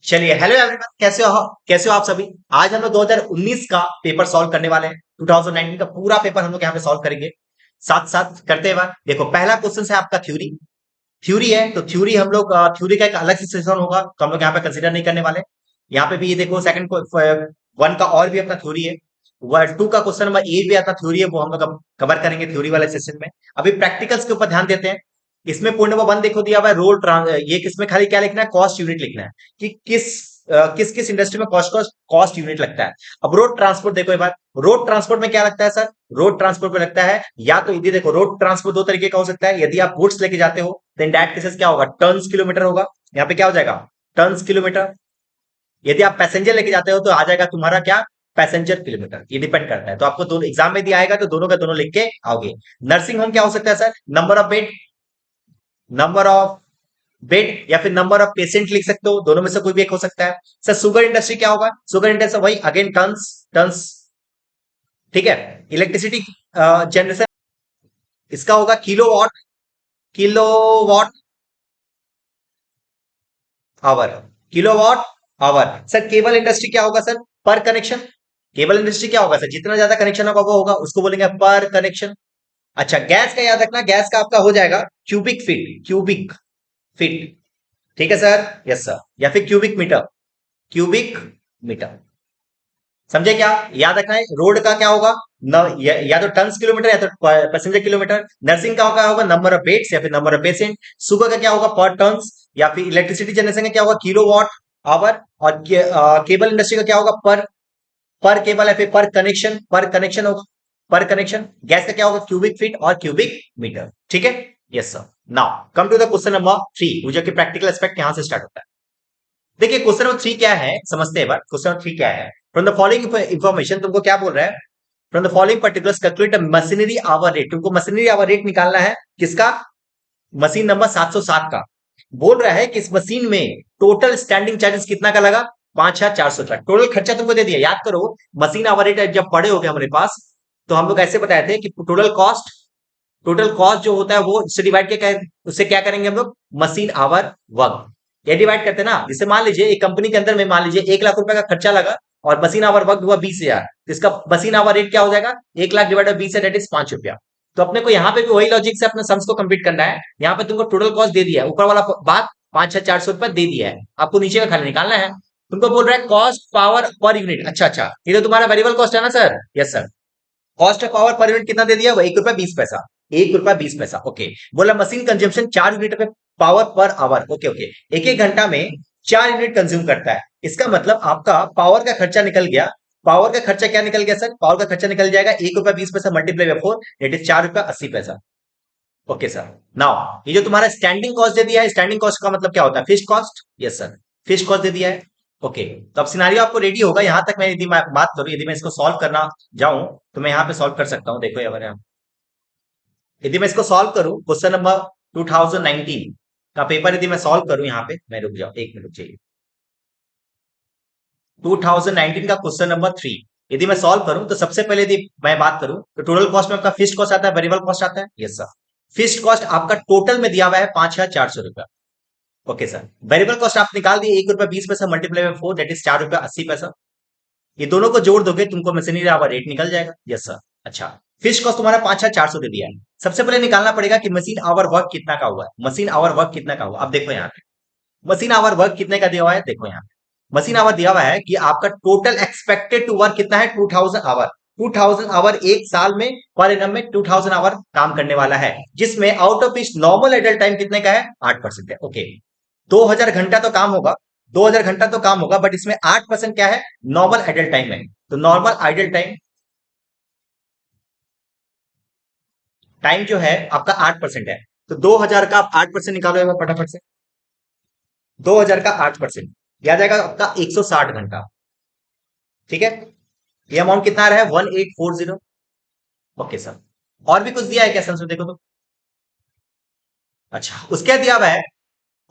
चलिए, hello everyone, कैसे हो आप सभी। आज हम लोग 2019 का पेपर सॉल्व करने वाले हैं। 2019 का पूरा पेपर हम लोग यहाँ पे सॉल्व करेंगे। साथ साथ करते हैं बात। देखो, पहला क्वेश्चन है आपका थ्योरी। थ्योरी है तो थ्योरी हम लोग थ्योरी का एक अलग से सेशन होगा, तो हम लोग यहाँ पे कंसिडर नहीं करने वाले। यहाँ पे भी ये देखो, सेकंड वन का और भी अपना थ्योरी है। वर्ड टू का क्वेश्चन नंबर ए भी आता थ्योरी है, वो हम लोग कवर करेंगे थ्योरी वाले सेशन में। अभी प्रैक्टिकल्स के ऊपर ध्यान देते हैं। इसमें पॉइंट नंबर वन देखो दिया हुआ है, ये किसमें खाली क्या लिखना है, कॉस्ट यूनिट लिखना है कि किस किस इंडस्ट्री में कॉस्ट कॉस्ट यूनिट लगता है। अब रोड ट्रांसपोर्ट देखो एक बार, रोड ट्रांसपोर्ट में क्या लगता है सर, रोड ट्रांसपोर्ट में लगता है या तो ये देखो, रोड ट्रांसपोर्ट दो तरीके का हो सकता है। यदि आप गुड्स लेके जाते हो तो इन दैट केसेस क्या होगा, टन्स किलोमीटर होगा। यहाँ पे क्या हो जाएगा, टन्स किलोमीटर। यदि आप पैसेंजर लेके जाते हो तो आ जाएगा तुम्हारा क्या, पैसेंजर किलोमीटर। ये डिपेंड करता है, तो आपको दोनों एग्जाम में दिया आएगा तो दोनों का दोनों लिख के आओगे। नर्सिंग होम क्या हो सकता है sir, number of bed, number of bed या फिर नंबर ऑफ पेशेंट लिख सकते हो, दोनों में से कोई भी एक हो सकता है। सर शुगर इंडस्ट्री क्या होगा, शुगर इंडस्ट्री वही अगेन टन्स, टन्स। ठीक है। इलेक्ट्रिसिटी जनरेशन, इसका होगा kilowatt, kilowatt hour, kilowatt hour. Sir cable industry क्या होगा सर, पर कनेक्शन। केबल इंडस्ट्री क्या होगा सर, जितना ज्यादा कनेक्शन होगा वो होगा, उसको बोलेंगे पर कनेक्शन। अच्छा, गैस का याद रखना, गैस का आपका हो जाएगा क्यूबिक फीट, क्यूबिक फीट। ठीक है सर, यस सर, या फिर क्यूबिक मीटर, क्यूबिक मीटर। समझे क्या, याद रखना है। रोड का क्या होगा, या तो टन्स किलोमीटर या तो पैसेंजर किलोमीटर। नर्सिंग का होगा नंबर ऑफ बेड्स या फिर नंबर ऑफ पेशेंट। शुगर का क्या होगा, पर टन्स। या फिर इलेक्ट्रिसिटी जनरेशन का क्या होगा, किलोवाट आवर। और केबल इंडस्ट्री का क्या होगा, पर केबल या फिर पर कनेक्शन, पर कनेक्शन होगा, पर कनेक्शन। गैस का क्या होगा, क्यूबिक फीट और क्यूबिक मीटर। ठीक है, yes sir. Now come to the question number three, जो कि प्रैक्टिकल एस्पेक्ट यहां से स्टार्ट होता है। देखिए क्वेश्चन नंबर थ्री क्या है, समझते हैं बात। क्वेश्चन नंबर थ्री क्या है, फ्रॉम द फॉलोइंग इंफॉर्मेशन, तुमको क्या बोल रहा है, from the following particulars calculate machinery hour rate. तुमको मशीनरी आवर रेट निकालना है, किसका, मशीन नंबर 707 का। बोल रहा है कि इस मशीन में टोटल स्टैंडिंग चार्जेस कितना का लगा, 5,400 का। टोटल खर्चा तुमको दे दिया, याद करो। मशीन आवर रेट जब पढ़े हो गए हमारे पास, तो हम लोग ऐसे बताए थे कि टोटल कॉस्ट जो होता है वो उससे डिवाइड उससे क्या करेंगे हम लोग, मशीन आवर वर्क। ये डिवाइड करते हैं ना। जैसे मान लीजिए एक कंपनी के अंदर में मान लीजिए 1 लाख रुपए का खर्चा लगा और मशीन आवर वर्क हुआ 20,000, तो इसका मशीन आवर रेट क्या हो जाएगा, 1 lakh divide by 20 that is 5 रुपया। तो अपने को यहाँ पे भी वही लॉजिक से अपने सम्स को कंप्लीट करना है। यहाँ पे तुमको टोटल कॉस्ट दे दिया है, ऊपर वाला बात 5,400 रुपए दे दिया है, आपको नीचे का खाली निकालना है। तुमको बोल रहा है कॉस्ट पावर पर यूनिट। अच्छा अच्छा, ये तो तुम्हारा वेरिएबल कॉस्ट है ना sir, yes sir. Cost of power per unit कितना दे दिया, वो 1 रुपया 20 पैसा, 1 रुपया 20 पैसा। ओके। बोला मशीन कंजम्पशन 4 यूनिट पे power per hour. Okay okay, एक एक घंटा में 4 यूनिट कंज्यूम करता है। इसका मतलब आपका पावर का खर्चा निकल गया। पावर का खर्चा क्या निकल गया सर, पावर का खर्चा निकल जाएगा 1 रुपया 20 पैसा मल्टीप्लाई बाय 4, दैट इज 4 रुपया 80 पैसा। Okay sir. नाउ ये जो तुम्हारा स्टैंडिंग कॉस्ट दे दिया है, स्टैंडिंग कॉस्ट का मतलब क्या होता है, fixed cost. Yes sir, fixed cost दे दिया है। ओके, तो अब सिनारियो आपको रेडी होगा। यहां तक मैं यदि मैं बात करूं, यदि मैं इसको सॉल्व करना जाऊं तो मैं यहां पे सॉल्व कर सकता हूं। देखो अगर यदि मैं इसको सॉल्व करूं, क्वेश्चन नंबर 2019 का पेपर यदि मैं सॉल्व करूं, यहाँ पे मैं रुक जाऊं, एक मिनट रुक जाइए। 2019 का क्वेश्चन नंबर थ्री यदि मैं सॉल्व करूं तो सबसे पहले यदि मैं बात करूं तो टोटल कॉस्ट में आपका फिक्स्ड कॉस्ट आता है, वेरिएबल कॉस्ट आता है। यस सर, फिक्स्ड कॉस्ट आपका टोटल में दिया हुआ है 5,400 रुपया। ओके सर, वेरिएबल कॉस्ट आप निकाल दिए 1 रुपया 20 पैसा मल्टीप्लाई बाय 4, दैट इज 4 रुपया 80 पैसा। ये दोनों को जोड़ दोगे तुमको मशीनरी आवर रेट निकल जाएगा। Yes sir. अच्छा, फिक्स्ड कॉस्ट तुम्हारा 5,400 दे दिया है। सबसे पहले निकालना पड़ेगा कि मशीन आवर वर्क कितना का हुआ है, मशीन आवर वर्क कितना का हुआ। अब देखो यहाँ पे मशीन आवर वर्क कितने का दिया हुआ है, देखो यहाँ पे मशीन आवर दिया हुआ है कि आपका टोटल एक्सपेक्टेड टू वर्क कितना है, 2,000 आवर। 2,000 आवर एक साल में, पर एनम में 2,000 आवर काम करने वाला है, जिसमें आउट ऑफ इस नॉर्मल एडल्ट टाइम कितने का है, 8% है। ओके, 2,000 घंटा तो काम होगा, 2,000 घंटा तो काम होगा, बट इसमें 8% क्या है, नॉर्मल आइडल टाइम है। तो नॉर्मल आइडल टाइम, टाइम जो है आपका 8% है। तो 2,000 का आप 8% निकालो एक बार फटाफट से। 2,000 का 8% आ जाएगा आपका 160 घंटा। ठीक है, ये अमाउंट कितना आ रहा है, 1840। ओके सर, और भी कुछ दिया है क्या सर, देखो तो। अच्छा, उसके बाद दिया हुआ है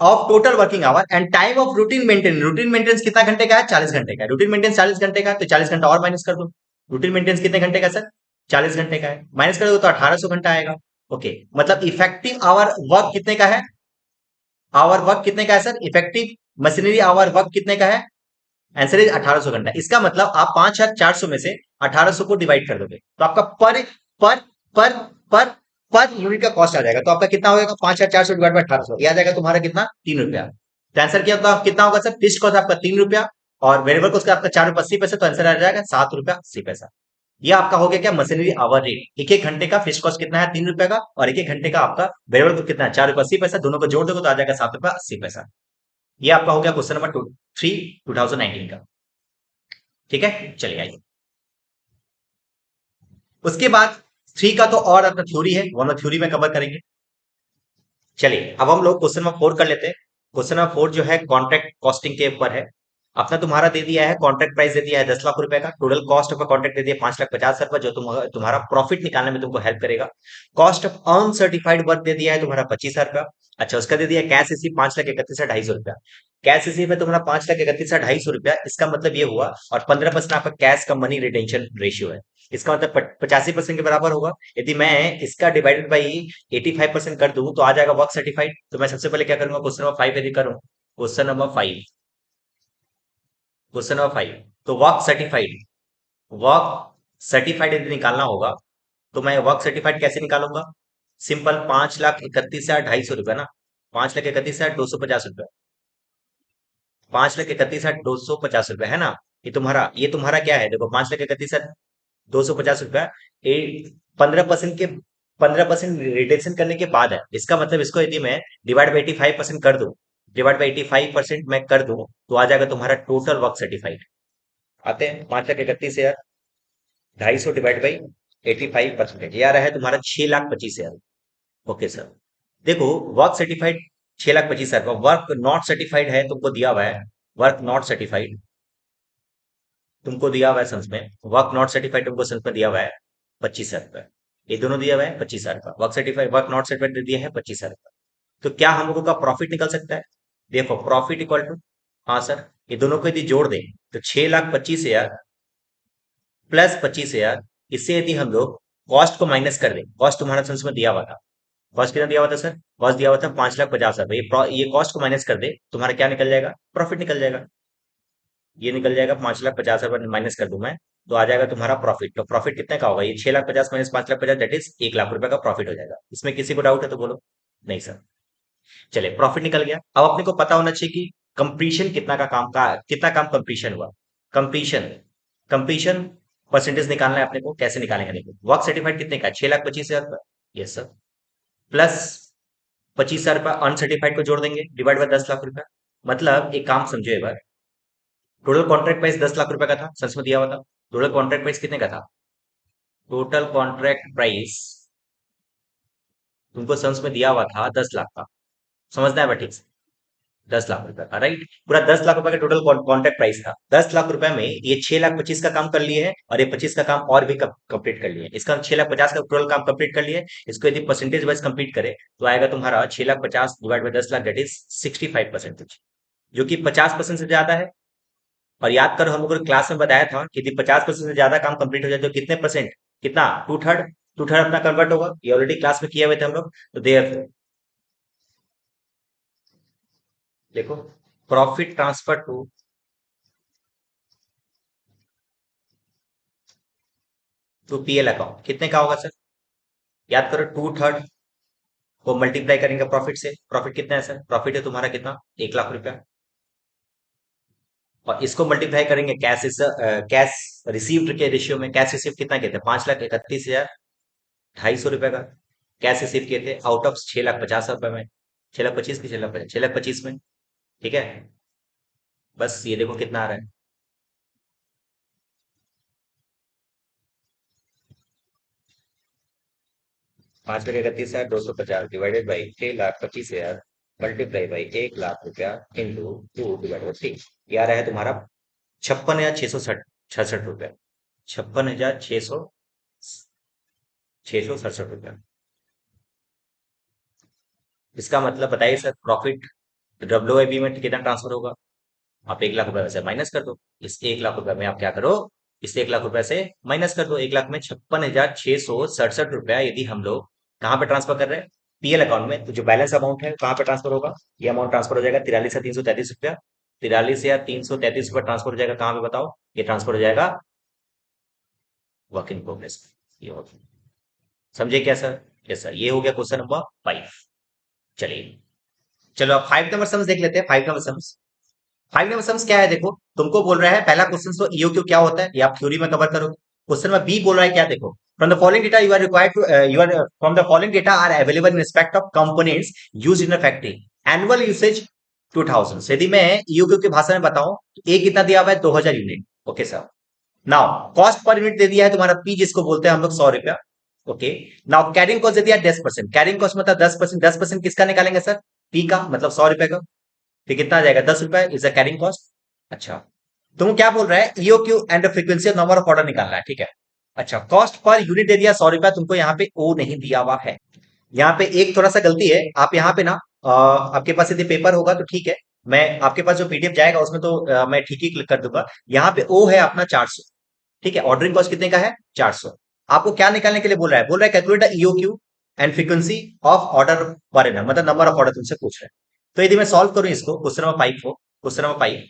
of total working hour and time of routine maintenance. Routine maintenance कितना घंटे का है, 40 घंटे का है। रूटीन मेंटेनेंस 40 घंटे का है, तो 40 घंटा और माइनस कर दो। रूटीन मेंटेनेंस कितने घंटे का सर, 40 घंटे का है, माइनस कर दो तो 1,800 घंटा आएगा। ओके, मतलब इफेक्टिव आवर वर्क कितने का है, आवर वर्क कितने का है sir, effective machinery hour work कितने का है? आंसर इज 1800 घंटा। इसका मतलब आप 5400 में से 1800 को डिवाइड कर दोगे तो आपका पर पर पर पर यूनिट का कॉस्ट आ जाएगा। तो आपका कितना होगा? 5400 डिवाइड बाय 1800, ये आ जाएगा तुम्हारा कितना? 3 रुपया। तो आंसर क्या होगा? कितना होगा सर? फिक्स्ड कॉस्ट आपका 3 रुपया और वेरिएबल कॉस्ट आपका 4 रुपया 80 पैसे, तो आंसर आ जाएगा 7 रुपया 80 पैसा। ये आपका हो गया क्या? Machinery hour rate. एक एक घंटे का फिक्स्ड कॉस्ट कितना है? 3 रुपया का, और एक एक घंटे का आपका वेरिएबल कॉस्ट कितना है? 4 रुपया 80 पैसा। दोनों को जोड़ दोगे तो आ जाएगा 7 रुपया 80 पैसा। ये आपका हो गया क्वेश्चन नंबर 2019 का। ठीक है, चलिए आइए। उसके बाद 3 का तो और अपना थ्योरी है, वो हम थ्योरी में कवर करेंगे। चलिए अब हम लोग क्वेश्चन नंबर 4 कर लेते हैं। क्वेश्चन नंबर 4 जो है कॉन्ट्रैक्ट कॉस्टिंग के ऊपर है। अपना तुम्हारा दे दिया है कॉन्ट्रैक्ट प्राइस दे दिया है 10 लाख रुपए का। टोटल कॉस्ट ऑफ कॉन्ट्रैक्ट दे दिया 5,50,000 रुपए, जो तुम्हारा प्रॉफिट निकालने में तुमको हेल्प करेगा। कॉस्ट ऑफ अनसर्टिफाइड वर्क दे दिया है तुम्हारा 25,000 रुपया। अच्छा, उसका दे दिया कैश रिसीव 5,31,250 रुपया। कैश रिसीव है तुम्हारा 5,31,250 रुपया। इसका मतलब ये हुआ, और 15% आपका कैश का मनी रिटेंशन रेशियो है। इसका मतलब 85% के बराबर होगा। यदि मैं इसका डिवाइडेड बाई 85% कर दूं तो आ जाएगा वर्क सर्टिफाइड। तो मैं सबसे पहले क्या करूंगा? क्वेश्चन नंबर 5 यदि करूं, क्वेश्चन नंबर 5 तो वर्क सर्टिफाइड यदि निकालना होगा तो मैं वर्क सर्टिफाइड कैसे निकालूंगा? सिंपल, 5,31,250 रुपया ना, 5,31,250 रुपया, 5,31,250 रुपया है ना। ये तुम्हारा क्या है? देखो, 5,31,250 रुपया, 15% के 15% रिडक्शन करने के बाद है। इसका मतलब इसको यदि मैं डिवाइड बाई 85% कर दूं, डिवाइड बाई 85% मैं कर दूं, तो आ जाएगा तुम्हारा टोटल वर्क सर्टिफाइड। आते हैं 5,31,250 डिवाइड बाई 85%, ये आ रहा है तुम्हारा 6,25,000। Okay sir. देखो, वर्क सर्टिफाइड 6,25,000 का, वर्क नॉट सर्टिफाइड है तुमको दिया हुआ है। वर्क नॉट सर्टिफाइड तुमको दिया हुआ है संस में, वर्क नॉट सर्टिफाइड तुमको संस में दिया हुआ है 25,000 रुपया। ये दोनों दिया हुआ है 25,000 का। Work certified work not certified दे दिया है 25,000 का। तो क्या हम लोगों का प्रॉफिट निकल सकता है? देखो, प्रॉफिट इक्वल टू, हाँ सर, ये दोनों को यदि जोड़ दें तो 6,25,000 प्लस 25,000, इससे यदि हम लोग कॉस्ट को माइनस कर दें, कॉस्ट तुम्हारा संस में दिया हुआ था, कॉस्ट कितना दिया हुआ था सर? कॉस्ट दिया हुआ था 5,50,000। ये कॉस्ट को माइनस कर दे, तुम्हारा क्या निकल जाएगा? प्रॉफिट निकल जाएगा। ये निकल जाएगा 5,50,000 माइनस कर दूं मैं, तो आ जाएगा तुम्हारा प्रॉफिट। तो प्रॉफिट कितने का होगा? ये 6,50,000 माइनस 5,50,000, दैट इज 1,00,000 रुपए का प्रॉफिट हो जाएगा। इसमें किसी को डाउट है तो बोलो। नहीं सर। चलिए, प्रॉफिट निकल गया। अब अपने को पता होना चाहिए कि कंप्लीशन कितना काम कंप्लीशन हुआ। कंप्लीशन कंप्लीशन परसेंटेज निकालना है अपने को। कैसे निकालेंगे? देखो, वर्क सर्टिफाइड कितने का? 6,25,000 रुपए, यस सर, प्लस 25,000 रुपए अनसर्टिफाइड को जोड़ देंगे, डिवाइड बाय 10,00,000 रुपए। मतलब एक काम समझो एक बार, टोटल कॉन्ट्रैक्ट प्राइस 10,00,000 रुपए का था, सच में दिया हुआ था। टोटल कॉन्ट्रैक्ट प्राइस कितने का था? टोटल कॉन्ट्रैक्ट प्राइस तुमको सम्स में दिया हुआ था 10,00,000 का। समझना है बट ठीक से, 10,00,000 रुपए का, राइट। पूरा 10,00,000 रुपए का टोटल कॉन्ट्रैक्ट प्राइस था। 10,00,000 रुपए में ये 6,25,000 का काम कर लिए है, और ये 25 का काम और भी कंप्लीट कर लिए। इसका 6,50,000 का टोटल काम कंप्लीट कर लिए। इसको यदि परसेंटेज वाइज कंप्लीट करे तो आएगा तुम्हारा 6,50,000 डिवाइड बाई 10,00,000, दैट इज 65%, जो कि 50% से ज्यादा है। और याद करो, हम लोगों ने क्लास में बताया था कि यदि 50% से ज्यादा काम कंप्लीट हो जाए तो कितने परसेंट, कितना, टू थर्ड, टू थर्ड अपना कन्वर्ट होगा। ये ऑलरेडी क्लास में किए हुए थे हम लोग। तो देयर देखो, profit transfer to PL account कितने का होगा सर? याद करो, टू थर्ड को मल्टीप्लाई करेंगे प्रॉफिट से। प्रॉफिट कितना है सर? प्रॉफिट है तुम्हारा कितना? 1,00,000 रुपया। और इसको मल्टीप्लाई करेंगे कैश रिसीव्ड के रेशियो में। कैश रिसीव कितना कहते हैं? 5,31,250 रुपए का कैश रिसीव किए थे, आउट ऑफ 6,50,000 रुपए में। 6,25,000 की 6,50,000, 6,25,000 में। ठीक है, बस ये देखो कितना आ रहा है। 5,31,250 डिवाइडेड बाई 6,25,000 मल्टीप्लाई बाई 1,00,000 रुपया इंटू 2/3, ये आ रहा है तुम्हारा 56,667 रुपया। 56,667 रुपया। इसका मतलब बताइए सर, प्रॉफिट डब्ल्यू में कितना ट्रांसफर होगा? आप 1,00,000 रुपए से माइनस कर दो। इस 1,00,000 रुपए में आप क्या करो? इस 1,00,000 रुपए से माइनस कर दो। 1,00,000 में 56,667 रुपया यदि हम लोग कहाँ पे ट्रांसफर कर रहे हैं? पीएल अकाउंट में, तो जो बैलेंस अमाउंट है कहाँ पे ट्रांसफर होगा, ये अमाउंट ट्रांसफर हो जाएगा 43,333 रुपया, 43 या 333 रुपया ट्रांसफर हो जाएगा कहाँ पे बताओ, ये ट्रांसफर हो जाएगा वर्क इन प्रोग्रेस। ये हो गया। समझे क्या सर? यस सर, ये हो गया क्वेश्चन नंबर 5। चलिए, चलो अब 5 नंबर सम्स देख लेते हैं। 5 नंबर सम्स, 5 नंबर सम्स क्या है, देखो तुमको बोल रहा है पहला क्वेश्चन तो ईओक्यू क्या होता है ये आप थ्योरी में कवर करोगे। क्वेश्चन नंबर बी बोल रहा है क्या, देखो from the following data you are required to you are from the following data are available in respect of components used in a factory, annual usage 2000। यदि मैं EOQ की भाषा में बताऊं तो ए कितना दिया हुआ है, 2000 unit. Okay sir, now cost per unit दे दिया है तुम्हारा पी, जिसको बोलते हैं हम लोग 100 रुपया। ओके, नाउ कैरिंग कॉस्ट दे दिया 10%। कैरिंग कॉस्ट मतलब 10%। 10% किसका निकालेंगे सर, पी का, मतलब 100 रुपए का। फिर कितना आ जाएगा, 10 रुपए इज द कैरिंग कॉस्ट। अच्छा, तुम क्या बोल रहा है, EOQ and frequency of number of order निकालना है, ठीक है। अच्छा, कॉस्ट पर यूनिट दे दिया 100 रुपया, तुमको यहाँ पे ओ नहीं दिया हुआ है। यहाँ पे एक थोड़ा सा गलती है, आप यहाँ पे ना आपके पास यदि पेपर होगा तो ठीक है, मैं आपके पास जो पीडीएफ जाएगा उसमें तो मैं ठीक ही क्लिक कर दूंगा। यहाँ पे ओ है अपना 400, ठीक है। ऑर्डरिंग कॉस्ट कितने का है, 400। आपको क्या निकालने के लिए बोल रहा है, बोल रहा है calculate EOQ and frequency of order per annum, मतलब नंबर ऑफ ऑर्डर तुमसे पूछ रहे हैं। तो यदि मैं सॉल्व करूं इसको, क्वेश्चन नंबर 5 को, क्वेश्चन नंबर 5,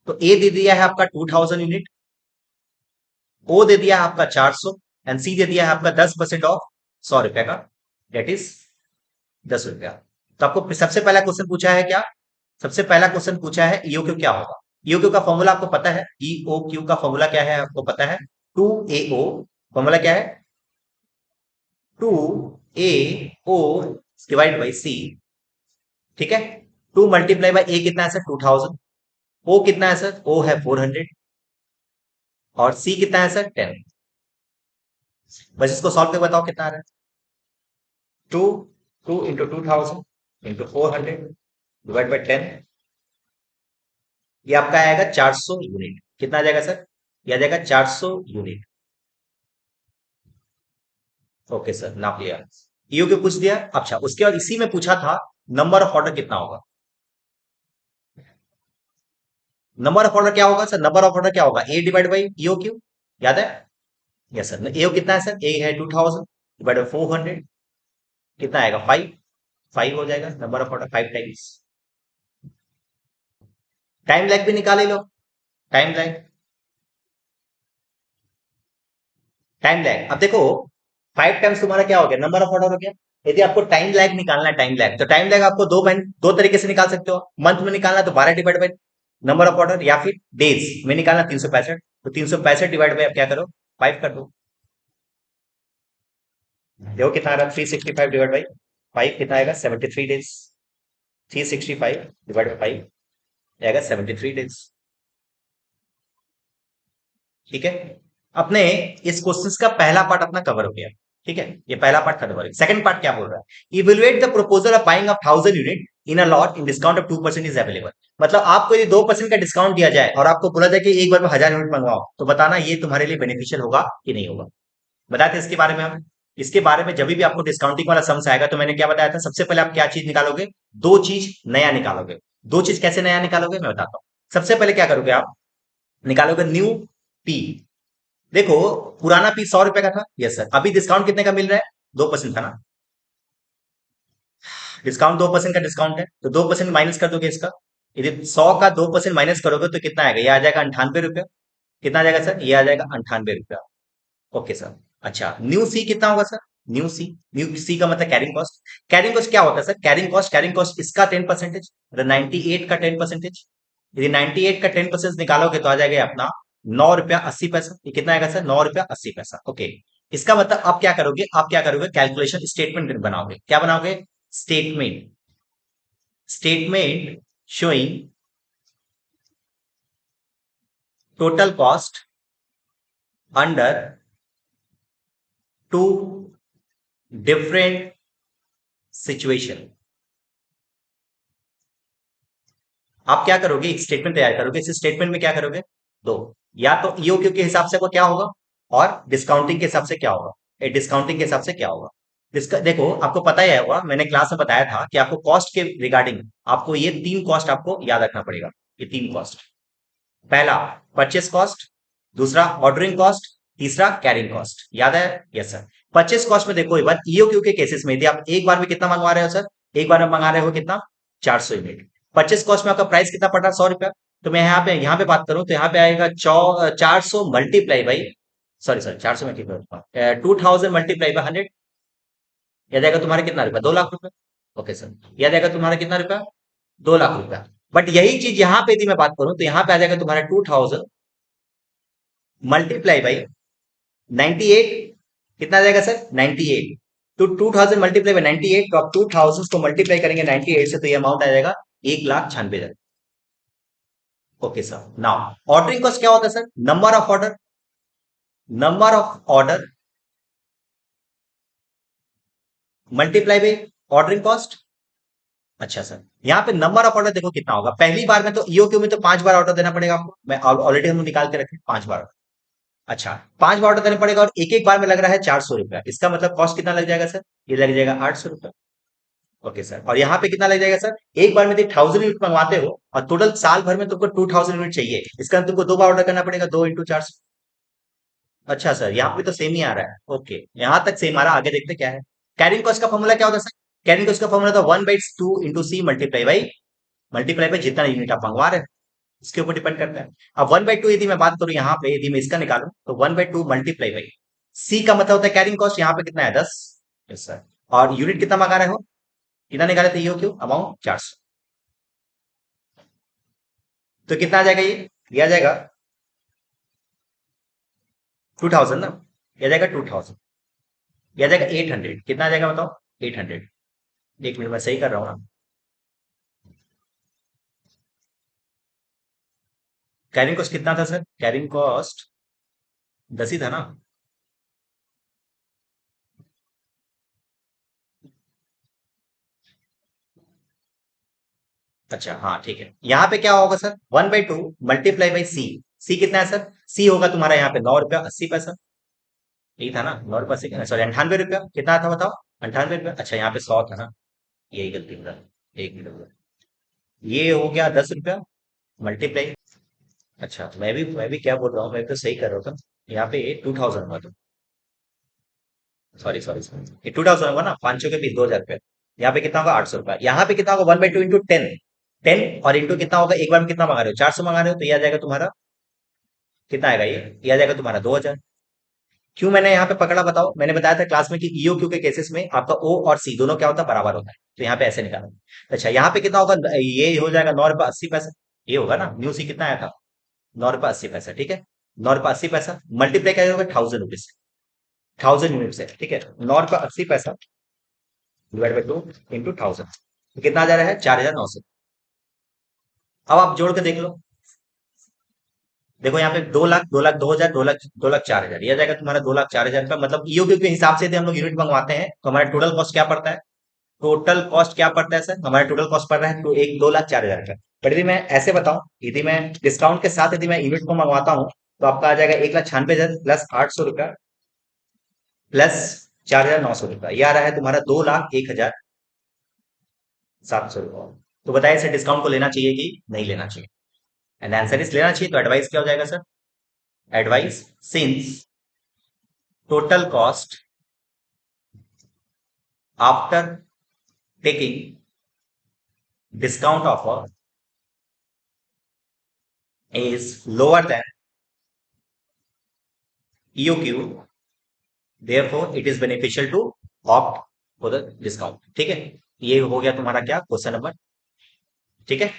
तो ए दे दिया है आपका 2000 यूनिट, ओ दे दिया है आपका 400, एंड सी दे दिया है आपका 10% ऑफ 100 रुपए का, डेट इज 10 रुपया। तो आपको सबसे पहला क्वेश्चन पूछा है क्या, सबसे पहला क्वेश्चन पूछा है ईओक्यू क्या होगा। ईओक्यू का फॉर्मूला आपको पता है, ईओक्यू का फॉर्मूला क्या है आपको पता है, 2AO। फॉर्मूला क्या है, 2AO डिवाइड बाई सी, ठीक है। 2 मल्टीप्लाई बाई ए कितना है सर, 2000। ओ कितना है सर, ओ है 400, और सी कितना है सर, 10। बस इसको सॉल्व करके बताओ कितना आ रहा है, 2, 2 इंटू 2000 इंटू 400 डिवाइड बाई 10, ये आपका आएगा 400 यूनिट। कितना आ जाएगा सर, ये आ जाएगा 400 यूनिट। ओके सर, नाप लिया, ईओ के पूछ दिया। अच्छा, उसके बाद इसी में पूछा था नंबर ऑफ ऑर्डर कितना होगा। नंबर ऑफ ऑर्डर क्या होगा सर, नंबर ऑफ ऑर्डर क्या होगा, ए डिवाइड बाई ईओ क्यू, याद है। यस सर, ए कितना है सर, ए है 2000 डिवाइड बाई 400, कितना आएगा 5, 5 हो जाएगा number of order 5 times. Time lag भी निकाले लो, टाइम लैग, टाइम लैग। अब देखो 5 टाइम्स तुम्हारा क्या हो गया, नंबर ऑफ ऑर्डर हो गया। यदि आपको टाइम लैग निकालना है, टाइम लैग, तो टाइम लैग आपको दो तरीके से निकाल सकते हो। मंथ में निकालना तो 12 divide by number of order, या फिर डेज में निकालना 365, तो 365 डिवाइड बाई आप क्या करो, 5 कर दो। देखो कितना आ रहा है, 365 डिवाइड बाई 5 कितना आएगा, 73 डेज। 365 डिवाइड बाई 5 आएगा 73 डेज, ठीक है। अपने इस क्वेश्चन का पहला पार्ट अपना कवर हो गया, ठीक है, ये पहला पार्ट खत्म हो गया। सेकंड पार्ट क्या बोल रहा है, evaluate the proposal of buying of 1000 unit in a lot in discount of 2% is available. मतलब आपको ये 2% का डिस्काउंट दिया जाए और आपको बोला जाए कि एक बार में 1000 यूनिट मंगवाओ, तो बताना ये तुम्हारे लिए बेनिफिशियल होगा कि नहीं होगा। बताते हैं इसके बारे में हम। इसके बारे में जब भी आपको डिस्काउंटिंग वाला सम्स आएगा तो मैंने क्या बताया था, सबसे पहले आप क्या चीज निकालोगे, दो चीज नया निकालोगे। दो चीज कैसे नया निकालोगे मैं बताता हूं। सबसे पहले क्या करोगे आप, निकालोगे न्यू पी। देखो पुराना पी 100 रुपए का था, यस सर, अभी डिस्काउंट कितने का मिल रहा है, 2% था ना, डिस्काउंट 2% का डिस्काउंट है, तो 2% माइनस कर दोगे इसका। यदि 100 का 2% माइनस करोगे तो कितना आएगा, ये आ जाएगा 98 रुपया। कितना आ जाएगा सर, ये आ जाएगा 98 रुपया। Okay sir. अच्छा, न्यू सी कितना होगा सर, न्यू सी, न्यू सी का मतलब कैरिंग कॉस्ट। कैरिंग कॉस्ट क्या होता है sir, carrying cost, carrying cost इसका 10%, मतलब 98 का 10%। यदि 98 का 10% निकालोगे तो आ जाएगा अपना 9 रुपया 80 पैसा। ये कितना आएगा सर, 9 रुपया 80 पैसा। ओके, इसका मतलब आप क्या करोगे, आप क्या करोगे, कैलकुलेशन स्टेटमेंट बनाओगे। क्या बनाओगे, statement, statement showing total cost under to different situation. आप क्या करोगे, एक स्टेटमेंट तैयार करोगे। इस स्टेटमेंट में क्या करोगे, दो, या तो ईओक्यू के हिसाब से वो क्या होगा, और डिस्काउंटिंग के हिसाब से क्या होगा, डिस्काउंटिंग के हिसाब से क्या होगा। देखो आपको पता ही होगा, मैंने क्लास में बताया था कि आपको कॉस्ट के रिगार्डिंग आपको ये 3 कॉस्ट आपको याद रखना पड़ेगा। ये 3 कॉस्ट, पहला परचेस कॉस्ट, दूसरा ऑर्डरिंग कॉस्ट, तीसरा कैरिंग कॉस्ट, याद है? Yes sir. परचेस कॉस्ट में देखो एक बार ईओक्यू के केसेस में यदि आप एक बार में कितना मंगवा रहे हो सर, एक बार में मंगा रहे हो कितना, 400 यूनिट, परचेस कॉस्ट में आपका प्राइस कितना पड़ रहा है, 100 रुपया। तो मैं यहाँ पे बात करूं तो यहाँ पे आएगा 400 multiply by, sorry sorry 400 multiply 2000 multiply by 100, याद आएगा तुम्हारा कितना रुपया, 2 लाख रुपया। ओके सर, याद आएगा तुम्हारा कितना रुपया, 2 लाख रुपया। बट यही चीज यहाँ पे यदि मैं बात करूं तो यहाँ पे आ जाएगा तुम्हारा 2000 मल्टीप्लाई बाई 98, कितना आ जाएगा सर, 98। तो 2000 मल्टीप्लाई बाई 98, तो आप 2000 को मल्टीप्लाई करेंगे 98 से, तो ये अमाउंट आ जाएगा 1,96,000। Okay sir, now ordering cost क्या होता है sir, number of order, number of order multiply by ordering cost. अच्छा सर, यहाँ पे नंबर ऑफ ऑर्डर देखो कितना होगा, पहली बार में तो ईओक्यू में तो 5 बार ऑर्डर देना पड़ेगा आपको, मैं ऑलरेडी हम निकाल के रखे 5 बार। अच्छा, 5 बार ऑर्डर देना पड़ेगा और एक एक बार में लग रहा है 400 रुपया, इसका मतलब कॉस्ट कितना लग जाएगा सर, ये लग जाएगा 800 रुपया। ओके सर, और यहाँ पे कितना लग जाएगा सर, एक बार में 1000 यूनिट मंगवाते हो और टोटल साल भर में तुमको 2000 यूनिट चाहिए, इसका मतलब तुमको 2 बार ऑर्डर करना पड़ेगा, 2 × 400। अच्छा सर, यहाँ पे तो सेम ही आ रहा है, ओके, यहाँ तक सेम आ रहा है, आगे देखते क्या है। कैरिंग कॉस्ट का फॉर्मूला क्या होता है सर, कैरिंग कॉस्ट का फॉर्मूला था 1/2 × C मल्टीप्लाई बाई जितना यूनिट आप मंगवा रहे हैं उसके ऊपर डिपेंड करता है। अब 1/2 यदि मैं बात करूं यहाँ पे, यदि मैं इसका निकालूं तो 1/2 मल्टीप्लाई बाई सी का मतलब होता है कैरिंग कॉस्ट, यहाँ पे कितना है 10। यस सर, और यूनिट कितना मंगा रहे हो, कितना निकाले थे, क्यों अमाउंट 400, तो कितना आ जाएगा ये आ जाएगा 2000 ना, ये आ जाएगा 2000, ये आ जाएगा 800, कितना आ जाएगा बताओ, 800। एक मिनट मैं सही कर रहा हूँ ना, कैरिंग कॉस्ट कितना था सर, कैरिंग कॉस्ट 10 ही था ना। अच्छा हाँ ठीक है, यहाँ पे क्या होगा सर, 1/2 मल्टीप्लाई बाई सी, सी कितना है सर, सी होगा तुम्हारा यहाँ पे 9 रुपया 80 पैसा, यही था ना, 9 रुपया सॉरी 98 रुपया, कितना था बताओ, 98 रुपया। अच्छा यहाँ पे 100 था ना, यही गलती हो रहा है, एक मिनट, ये हो गया 10 रुपया मल्टीप्लाई, अच्छा मैं भी क्या बोल रहा हूँ, मैं भी तो सही कर रहा था, यहाँ पे 2000 हुआ, तो सॉरी सॉरी सॉरी, ये 2000 हुआ ना, 500 के बीच 2000 रुपया, यहाँ पे कितना होगा 800 रुपया, यहाँ पे कितना होगा 1/2 इंटू 10, 10 और इंटू कितना होगा, एक बार में कितना मंगा रहे हो, 400 मंगा रहे हो, तो ये आ जाएगा तुम्हारा कितना आएगा, ये आ जाएगा तुम्हारा 2000। क्यों मैंने यहाँ पे पकड़ा बताओ, मैंने बताया था क्लास में कि ईओक्यू के केसेस में आपका ओ और सी दोनों क्या होता है, बराबर होता है, तो यहाँ पे ऐसे निकाला। अच्छा यहाँ पे कितना होगा, ये हो जाएगा 9 रुपया 80 पैसा, ये होगा ना, न्यू सी कितना आया था, 9 रुपया 80 पैसा, ठीक है, 9 रुपया 80 पैसा मल्टीप्लाई क्या होगा 1000 रुपीज से, 1000 यूनिट से, ठीक है, 9 रुपया 80 पैसा डिवाइड बाई 2 × 1000, कितना आ जा रहा है 4900। अब आप जोड़ के देख लो, देखो यहाँ पे 2 लाख 2 लाख 2 हजार 2 लाख 2 लाख 4 हजार, यह जाएगा तुम्हारा 2 लाख 4 हजार का, मतलब ईओक्यू के हिसाब से यदि हम लोग यूनिट मंगवाते हैं तो हमारा टोटल कॉस्ट क्या पड़ता है, टोटल कॉस्ट क्या पड़ता है सर, हमारा टोटल कॉस्ट पड़ रहा है तो एक 2 लाख 4 हजार का। बट यदि मैं ऐसे बताऊं, यदि मैं डिस्काउंट के साथ यदि मैं यूनिट को मंगवाता हूं तो आपका आ जाएगा 1,96,000 प्लस 800 रुपया प्लस 4,900 रुपया, यह आ रहा है तुम्हारा 2,01,700 रुपया। तो बताइए सर, डिस्काउंट को लेना चाहिए कि नहीं लेना चाहिए, एंड आंसर इज लेना चाहिए, तो एडवाइस क्या हो जाएगा sir, advice since total cost after taking discount offer is lower than EOQ, therefore it is beneficial to opt for the discount। ठीक है, ये हो गया तुम्हारा क्या क्वेश्चन नंबर, ठीक है,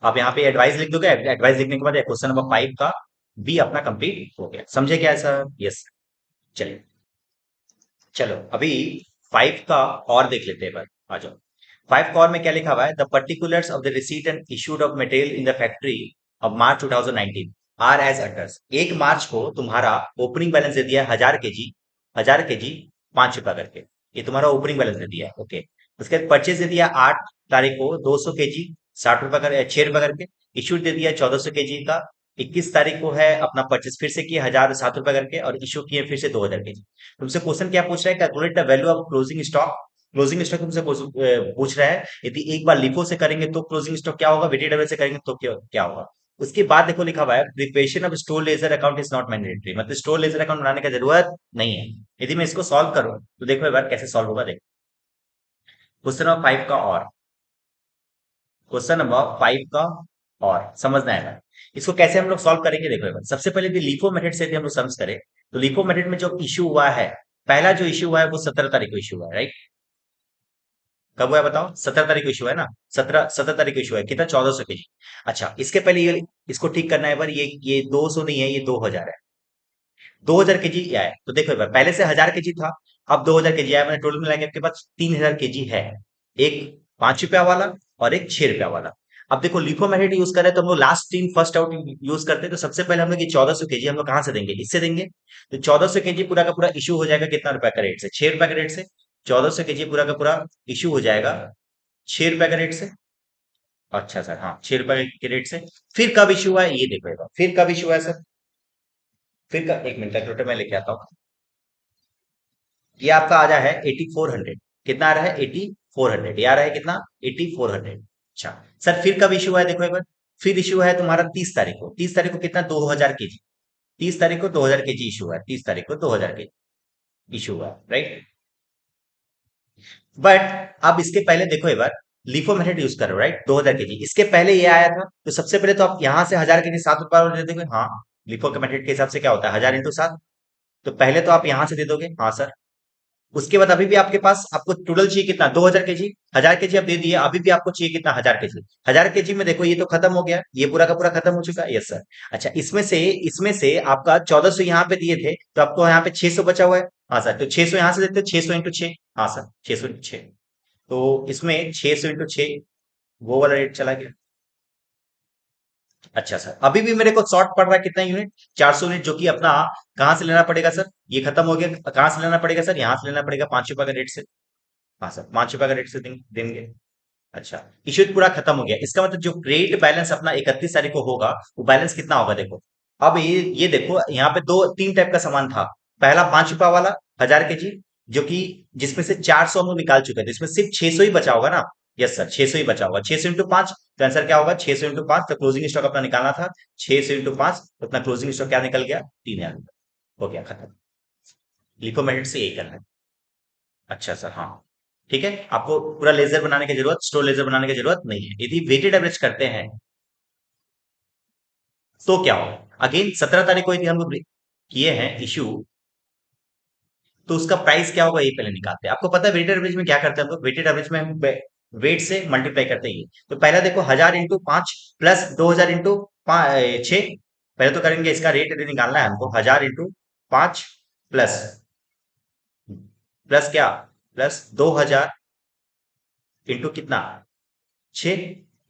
आप यहाँ पे एडवाइस लिख दोगे, एडवाइस लिखने के बाद क्वेश्चन नंबर 5 का भी अपना कंप्लीट हो गया, समझे क्या ऐसा, यस। चलिए, चलो अभी 5 का और देख लेते हैं, बार आ जाओ। 5 का और में क्या लिखा हुआ है, the particulars of the receipt and issued of material in the factory of March 2019 are as अटर्स। 1 मार्च को तुम्हारा ओपनिंग बैलेंस दे दिया है 1000 केजी, 1000 केजी 5 रुपया करके, ये तुम्हारा ओपनिंग बैलेंस दे दिया है, ओके। उसके बाद परचेज दे दिया 8 तारीख को 200 केजी 60 रुपया कर 6 रुपया करके, इशूड दे दिया 1400 केजी का, 21 तारीख को है अपना परचेज फिर से किए 1007 रुपया करके और इशू किए फिर से 2000 केजी। तुमसे क्वेश्चन क्या पूछ रहा है, calculate the value of closing stock, closing stock तुमसे पूछ रहा है, यदि एक बार लिफो से करेंगे तो क्लोजिंग स्टॉक क्या होगा, वेटेड एवरेज से करेंगे तो क्या क्या होगा। उसके बाद देखो लिखा हुआ है preparation of store ledger account is not mandatory, मतलब स्टोर लेजर अकाउंट बनाने की जरूरत नहीं है। यदि मैं इसको सॉल्व करूं तो देखो एक बार कैसे सॉल्व होगा, देखो क्वेश्चन नंबर 5 का और क्वेश्चन नंबर 5 का और समझना है ना, इसको कैसे हम लोग सॉल्व करेंगे। देखो एक बार, सबसे पहले भी लीफो मेथड से यदि हम लोग सम्स करें तो लीफो मेथड में जो इशू हुआ है, पहला जो इशू हुआ है वो 17 तारीख को इशू हुआ है, राइट। कब हुआ है बताओ, 17 तारीख को इशू है ना, 17 तारीख को इशू है, कितना 1400 केजी। अच्छा इसके पहले ये इसको ठीक करना है, बार ये 200 नहीं है, ये 2000 है। 2000 केजी आया है तो देखो एक बार, पहले से 1000 केजी था, अब 2000 केजी आया, मैंने टोटल मिला के आपके पास 3000 केजी है। एक 5 रुपया वाला और एक 6 रुपया वाला। अब देखो लिफो मेथड यूज कर रहे हैं तो हम लोग last in first out use करते हैं, तो सबसे पहले हम लोग ये 1400 केजी हम लोग कहाँ से देंगे, इससे देंगे। तो 1400 केजी पूरा का पूरा इशू हो जाएगा कितना रुपया का रेट से, 6 रुपया का रेट से। 1400 केजी पूरा का पूरा इशू हो जाएगा 6 रुपया का रेट से। अच्छा सर, हाँ 6 रुपए के रेट से। फिर कब इशू हुआ है ये देखो एक बार, फिर कब इशू हुआ है सर, फिर का एक मिनट कैलकुलेटर मैं लेके आता हूँ। ये आपका आ रहा है 8400, कितना आ रहा है 8400, ये आ रहा है कितना 8400। अच्छा सर फिर कब इशू हुआ है देखो एक बार, फिर इशू है तुम्हारा 30 तारीख को, 30 तारीख को कितना 2000 केजी, 30 तारीख को 2000 केजी इशू हुआ है, 30 तारीख को 2000 केजी इशू हुआ है, राइट। बट अब इसके पहले देखो एक बार, लिफो मेथड यूज करो राइट, 2000 केजी इसके पहले ये आया था, तो सबसे पहले तो आप यहाँ से 1000 केजी 7 रुपए और दे दोगे, हाँ। लिफो के मेथड के हिसाब से क्या होता है 1000 × 7, तो पहले तो आप यहाँ से दे दोगे, हाँ सर। उसके बाद अभी भी आपके पास आपको टोटल चाहिए कितना 2000 केजी, 1000 केजी आप दे दिए, अभी भी आपको चाहिए कितना 1000 केजी। 1000 केजी में देखो ये तो खत्म हो गया, ये पूरा का पूरा खत्म हो चुका है, यस सर। अच्छा इसमें से आपका 1400 यहाँ पे दिए थे, तो आपको यहाँ पे 600 बचा हुआ है, हाँ सर। तो 600 यहाँ से देते, 600 × 6, हाँ सर 600 × 6। तो इसमें 600 × 6 वो वाला रेट चला गया। अच्छा सर अभी भी मेरे को शॉर्ट पड़ रहा है कितना यूनिट, 400 यूनिट, जो कि अपना कहाँ से लेना पड़ेगा सर, ये खत्म हो गया, कहाँ से लेना पड़ेगा सर, यहाँ से लेना पड़ेगा 5 रुपए का रेट से। हाँ सर 5 रुपए का रेट से देंगे। अच्छा इश्यू पूरा खत्म हो गया, इसका मतलब जो क्रेडिट बैलेंस अपना 31 तारीख को होगा वो बैलेंस कितना होगा देखो। अब ये देखो यहाँ पे दो तीन टाइप का सामान था। पहला 5 रुपया वाला 1000 केजी, जो कि जिसमें से 400 हम लोग निकाल चुके थे, इसमें सिर्फ 600 ही बचा होगा ना। यस सर 600 ही बचा होगा, 600 × 5, तो आंसर क्या होगा 600 × 5, तो क्लोजिंग स्टॉक अपना निकालना था 600 × 5, तो अपना क्लोजिंग स्टॉक क्या निकल गया 3000, हो गया खत्म। लिखो मिनट से यही करना है। अच्छा सर हाँ ठीक है, आपको पूरा लेजर बनाने की जरूरत, स्टोर लेजर बनाने की जरूरत नहीं है। यदि वेटेड एवरेज करते हैं तो क्या होगा, अगेन 17 तारीख को यदि हम लोग किए हैं इशू, तो उसका प्राइस क्या होगा ये पहले निकालते हैं। आपको पता है वेटेड एवरेज में क्या करते हैं हम लोग, वेटेड एवरेज में हम वेट से मल्टीप्लाई करते हैं। तो पहला देखो 1000 × 5 प्लस 2000 × 6, पहले तो करेंगे इसका रेट यदि निकालना है हमको, 1000 × 5 प्लस प्लस क्या प्लस 2000 × कितना 6,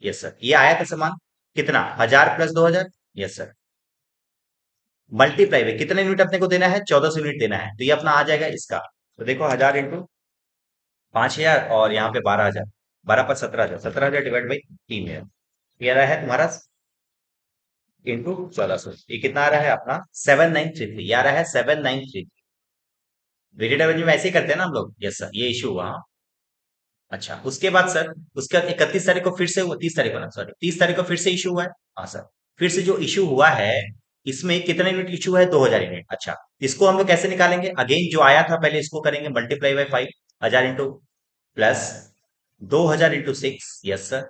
यस सर। ये आया था समान कितना 1000 + 2000, यस सर। मल्टीप्लाई में कितने यूनिट अपने को देना है 1400 यूनिट देना है, तो ये अपना आ जाएगा इसका। तो देखो 1000 × 5000 और यहाँ पे 12000, 12 × 5 = 17000, 17000 डिवाइड बाई 3000, ये आ रहा है तुम्हारा इंटू 1400, ये कितना आ रहा है अपना 7933, ये आ रहा है 7933। वेटेड एवरेज में ऐसे ही करते हैं ना हम लोग, यस सर ये इशू हुआ हाँ। अच्छा उसके बाद सर, उसके बाद 31 तारीख को फिर से हुआ, 30 तारीख को ना सॉरी 30 तारीख को फिर से इशू हुआ है, हाँ सर। फिर से जो इशू हुआ है इसमें कितने यूनिट इशू है 2000 यूनिट। अच्छा इसको हम लोग कैसे निकालेंगे, अगेन जो आया था पहले इसको करेंगे multiply by 5, 1000 into plus 2000 × 6, yes sir.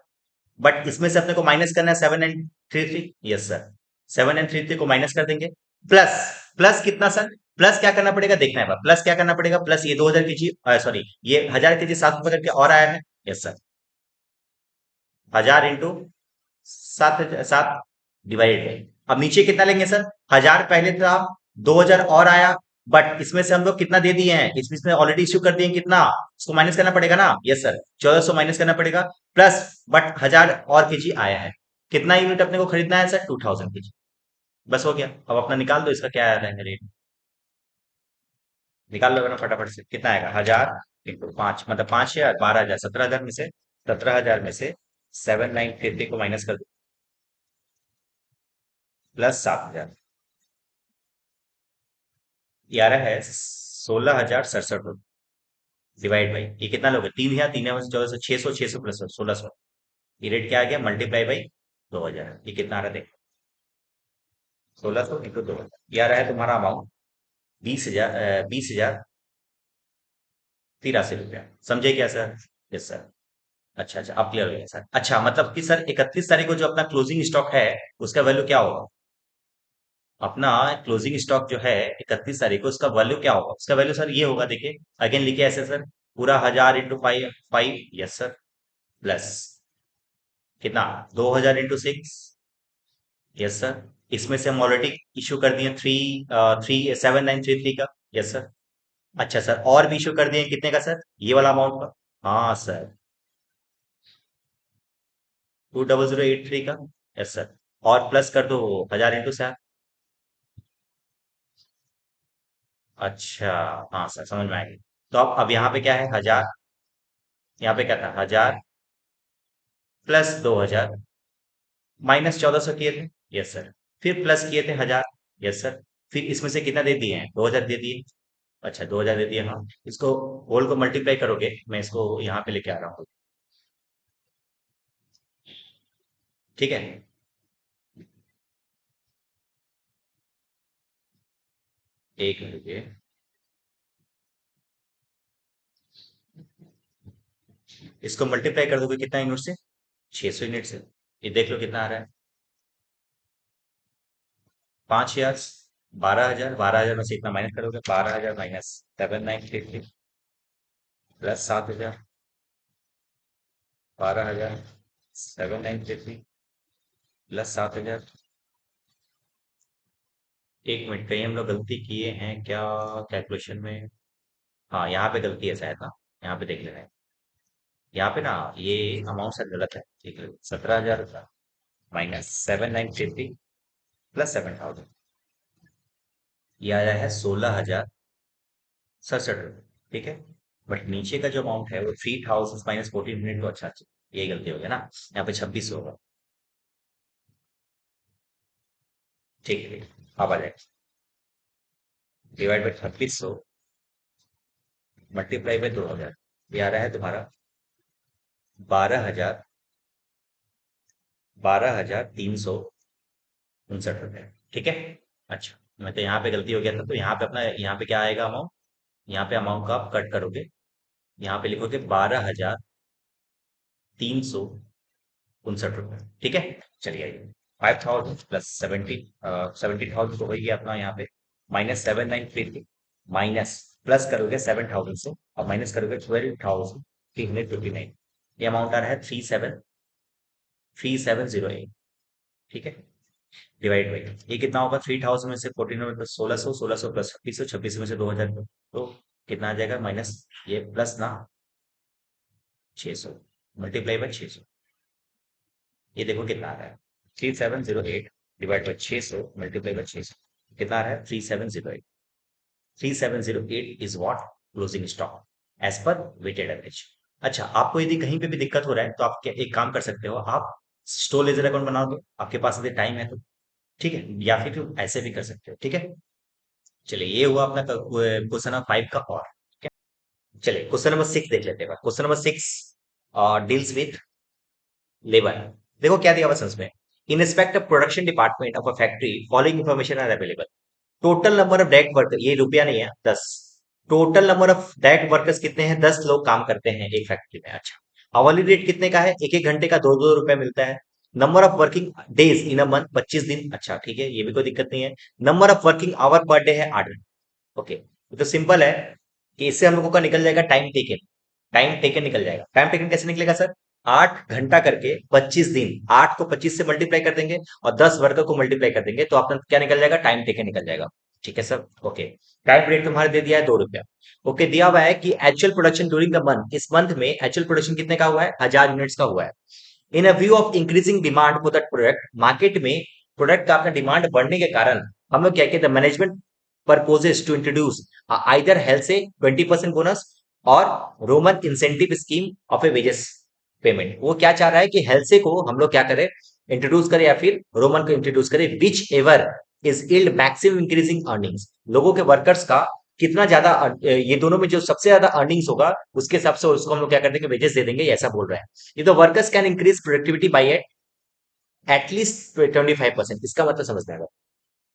But इसमें से अपने को माइनस करना है 7933, यस सर। 7933 को माइनस कर देंगे, प्लस प्लस कितना सर, प्लस क्या करना पड़ेगा देखना है, प्लस क्या करना पड़ेगा, प्लस ये 2000 केजी सॉरी ये 1000 केजी 7 रुपए करके और आया है, यस सर। 1000 × 7 डिवाइडेड बाई, अब नीचे कितना लेंगे सर, 1000 पहले था, 2000 और आया, बट इसमें से हम लोग कितना दे दिए हैं, इसमें ऑलरेडी इश्यू कर दिए हैं कितना, उसको माइनस करना पड़ेगा ना, यस सर 1400 माइनस करना पड़ेगा, प्लस बट 1000 और केजी आया है। कितना यूनिट अपने को खरीदना है सर 2000 केजी, बस हो गया। अब अपना निकाल दो इसका क्या आ रहा है रेट, निकाल लो ना फटाफट से, कितना आएगा 1000 × 5 मतलब 5000, 12000, 17000 में से 7933 को माइनस कर दो, प्लस 7000, ये आ रहा है 16067 डिवाइड बाई, ये कितना लोगे 3000, 3000 1400, 600, 600 प्लस 1600, ये रेट क्या आ गया मल्टीप्लाई बाई 2000, ये कितना आ रहा है देखो। 1600 × 2 ये आ रहा है तुम्हारा अमाउंट 20,083 रुपया। समझे क्या सर? Yes sir. अच्छा अच्छा, अब क्लियर हो गया सर। अच्छा, मतलब कि सर 31 तारीख को जो अपना क्लोजिंग स्टॉक है उसका वैल्यू क्या होगा? अपना क्लोजिंग स्टॉक जो है 31 तारीख को उसका वैल्यू क्या होगा? उसका वैल्यू सर ये होगा, देखिए अगेन लिखिए ऐसे सर, पूरा 1000 × 5, 5, यस सर, प्लस कितना, 2000 × 6, यस सर। इसमें से हम ऑलरेडी इशू कर दिए 3, 7,933 का, यस सर। अच्छा सर, और भी इशू कर दिए कितने का सर, ये वाला अमाउंट का? हाँ सर, 200,083 का, यस सर। और प्लस कर दो 1000 × 7। अच्छा, हाँ सर, समझ में आ गई। तो अब यहाँ पे क्या है, 1000, यहाँ पे क्या था, 1000 प्लस 2000 माइनस 1400 किए थे, यस सर। फिर प्लस किए थे 1000, यस सर। फिर इसमें से कितना दे दिए हैं, 2000 दे दिए। अच्छा, 2000 दे दिए, हाँ। इसको होल को मल्टीप्लाई करोगे, मैं इसको यहाँ पे लेके आ रहा हूँ, ठीक है। एक मिनट ये, इसको मल्टीप्लाई कर दोगे कितना यूनिट से, 600 यूनिट से। ये देख लो कितना आ रहा है, 5000, 12000, 12000 में से इतना माइनस करोगे, 12000 माइनस 7933 प्लस 7000, 12000 7933 प्लस 7000। एक मिनट, कहीं हम लोग गलती किए हैं क्या कैलकुलेशन में? हाँ, यहाँ पे गलती है शायद ना, यहाँ पे देख लेना है। यहाँ पे ना ये अमाउंट सर गलत है, ठीक है। 17,000 माइनस 7,950 प्लस 7,000, ये आया है 16,067 रुपये, ठीक है। बट नीचे का जो अमाउंट है वो 3,000 माइनस 14 मिनट, तो अच्छा अच्छा, यही गलती हो गया ना, यहाँ पे 26 होगा, ठीक है, ठीक है। अब आ जाएगा, डिवाइड बाई 2600 मल्टीप्लाई बाई 2000, ये आ रहा है तुम्हारा 12,000, 12,359 रुपये, ठीक है। अच्छा, मैं तो यहाँ पे गलती हो गया था, तो यहाँ पे अपना, यहाँ पे क्या आएगा अमाउंट, यहाँ पे अमाउंट का आप कट करोगे, यहाँ पे लिखोगे 12,359 रुपये, ठीक है। चलिए आइए, 5,000 प्लस 70,000 तो वही है अपना यहाँ पे, माइनस 7,950, माइनस प्लस करोगे 7,000 से, और माइनस करोगे 12,359, ये अमाउंट आ रहा है 37,3708, ठीक है। डिवाइड बाई, ये कितना होगा, 3,000 में से 14 में 1600, 1600 प्लस 2600, 2600 में से 2000, तो कितना आ जाएगा, माइनस ये प्लस ना 600 मल्टीप्लाई बाई 600, ये देखो कितना आ रहा है, 3708 डिवाइड बाई 600 मल्टीप्लाई बाई 600, कितना आ रहा है, 3708। 3708 is what, closing stock as per weighted average. अच्छा, आपको यदि कहीं पे भी दिक्कत हो रहा है तो आप एक काम कर सकते हो, आप स्टोर लेजर अकाउंट बना दो, आपके पास यदि टाइम है तो, ठीक है, या फिर तुम ऐसे भी कर सकते हो, ठीक है। चलिए, ये हुआ अपना क्वेश्चन नंबर 5 का, और ठीक है। चलिए क्वेश्चन नंबर 6 देख लेते हैं। Question number 6 deals with labour. देखो क्या दिया हुआ है इसमें, in respect of production department of a factory following information are available. Total number of direct worker, ये रुपया नहीं है, 10। Total number of direct workers कितने हैं, 10 लोग काम करते हैं एक फैक्ट्री में। अच्छा, आवरली रेट कितने का है, एक एक घंटे का 2-2 रुपए मिलता है। Number of working days in a month 25 दिन, अच्छा ठीक है, ये भी कोई दिक्कत नहीं है। Number of working hour per day है 8। ओके, तो सिंपल है कि इससे हम लोगों का निकल जाएगा टाइम टेकन। टाइम टेकन निकल जाएगा। टाइम टेकन कैसे निकलेगा सर, 8 घंटा करके 25 दिन, 8 को 25 से मल्टीप्लाई कर देंगे और 10 वर्कर को मल्टीप्लाई कर देंगे, तो अपना क्या निकल जाएगा, टाइम टेकन निकल जाएगा। ठीक है सर, ओके। टाइम रेट तुम्हारे दे दिया है 2 रुपया। ओके, दिया हुआ है कि actual production during the month, इस मंथ में एक्चुअल प्रोडक्शन कितने का हुआ है, 1000 यूनिट्स का हुआ है। In a view of increasing demand for that product, market में प्रोडक्ट का अपना डिमांड बढ़ने के कारण हम लोग क्या कहते हैं, management purposes to introduce either health से 20% बोनस और Roman incentive scheme of A wages payment. वो क्या चाह रहा है कि हेल्थ से को हम लोग क्या करें, इंट्रोड्यूस करें, या फिर रोमन को इंट्रोड्यूस करें, which ever is yield maximum increasing earnings. लोगों के वर्कर्स का कितना ज्यादा ये दोनों में जो सबसे ज्यादा अर्निंग्स होगा उसके हिसाब से उसको हम लोग क्या कर देंगे, वेजेस दे देंगे, ये ऐसा बोल रहे हैं। ये तो workers can increase productivity by at least 25%, इसका मतलब समझना है।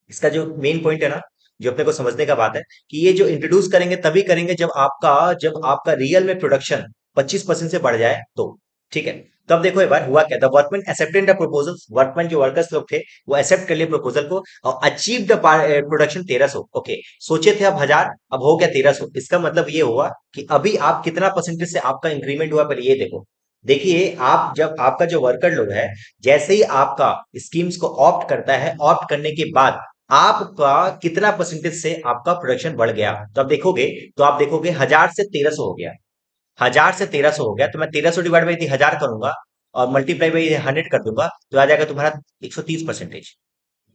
इसका जो मेन पॉइंट है ना, जो अपने को समझने का बात है कि ये जो इंट्रोड्यूस करेंगे तभी करेंगे जब आपका रियल में प्रोडक्शन 25% से बढ़ जाए तो। ठीक है। तो अब देखो एक बार हुआ क्या, the workman accepted the proposal, workman जो वर्कर्स लोग थे वो एक्सेप्ट कर लिए प्रपोजल को और अचीव द प्रोडक्शन 1300। ओके, सोचे थे अब 1000, अब हो गया 1300। इसका मतलब ये हुआ कि अभी आप कितना परसेंटेज से आपका इंक्रीमेंट हुआ पहले ये देखो। देखिए, आप जब आपका जो वर्कर लोग है, जैसे ही आपका स्कीम्स को ऑप्ट करता है, ऑप्ट करने के बाद आपका कितना परसेंटेज से आपका प्रोडक्शन बढ़ गया, तो आप देखोगे 1000 से 1300 हो गया। 1000 से 1300 हो गया, तो मैं 1300 डिवाइड बाई 1000 करूंगा और मल्टीप्लाई बाई 100 कर दूंगा, तो आ जाएगा तुम्हारा 130%।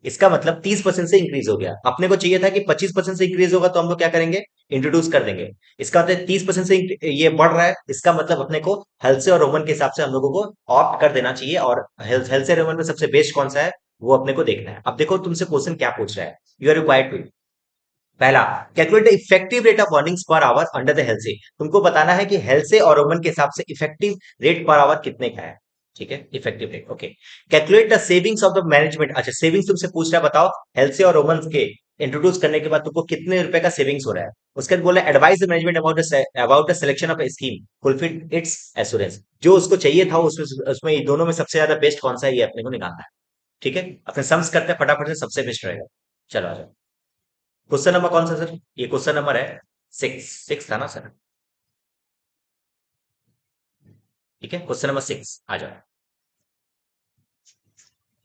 इसका मतलब 30% से इंक्रीज हो गया। अपने को चाहिए था कि 25% से इंक्रीज होगा, तो हम लोग क्या करेंगे, इंट्रोड्यूस कर देंगे। इसका मतलब 30% से ये बढ़ रहा है, इसका मतलब अपने को हेल्थ से और रोमन के हिसाब से हम लोगों को ऑप्ट कर देना चाहिए। और हेल्थ हेल्थ से रोमन में सबसे बेस्ट कौन सा है वो अपने को देखना है। अब देखो तुमसे क्वेश्चन क्या पूछ रहा है, यू आर रिक्वायर्ड टू, पहला, calculate the effective rate of earnings per hour under the health से। तुमको बताना है कि हेल्थ से और रोमन के हिसाब से इफेक्टिव रेट पर आवर कितने का है। ठीक है, effective rate. Okay, calculate the savings of the management. अच्छा, सेविंग्स तुमसे पूछ रहा है, बताओ हेल्थ से और रोमन के इंट्रोड्यूस करने के बाद तुमको कितने रुपए का सेविंग्स हो रहा है। उसके बाद बोला advice the management about the selection of A scheme fulfil it's assurance. जो उसको चाहिए था उसमें उसमें ये दोनों में सबसे ज्यादा बेस्ट कौन सा है, ये अपने को निकालना है। ठीक है, अपने सम्स करते हैं फटाफट से, सबसे बेस्ट रहेगा। चलो आ जाओ। क्वेश्चन नंबर कौन सा सर, ये क्वेश्चन नंबर है 6, 6 था ना सर। ठीक है, क्वेश्चन नंबर 6, आ जाओ।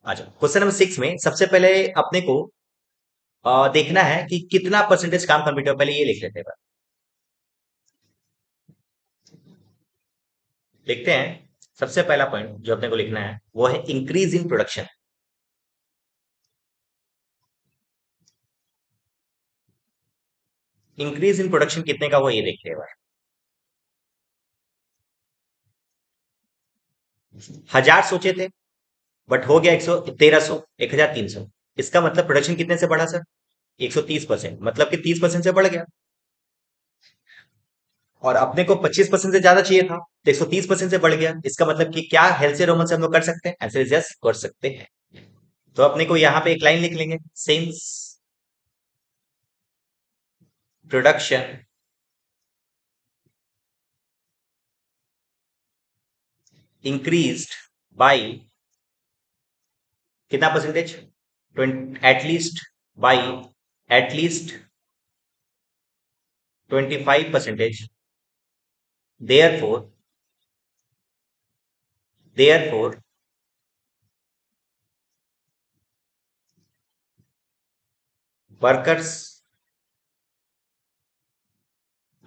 आ जाओ, क्वेश्चन नंबर 6 में सबसे पहले अपने को देखना है कि कितना परसेंटेज काम कंप्लीट हो, पहले ये लिख लेते हैं। लिखते हैं, सबसे पहला पॉइंट जो अपने को लिखना है वो है increase in production. Increase in production कितने का वो ये देखते हैं। 1000 सोचे थे, बट हो गया 1300, 1300। इसका मतलब प्रोडक्शन कितने से बढ़ा सर, 130%, मतलब कि 30% से बढ़ गया। और अपने को 25% से ज्यादा चाहिए था, तो 130% से बढ़ गया। इसका मतलब कि क्या हेल्थ से रोमन से हम लोग कर सकते हैं, आंसर इज यस, कर सकते हैं। तो अपने को यहाँ पे एक लाइन लिख लेंगे, सिंस प्रोडक्शन इंक्रीज्ड बाय कितना percentage, at least by at least 25%, therefore therefore workers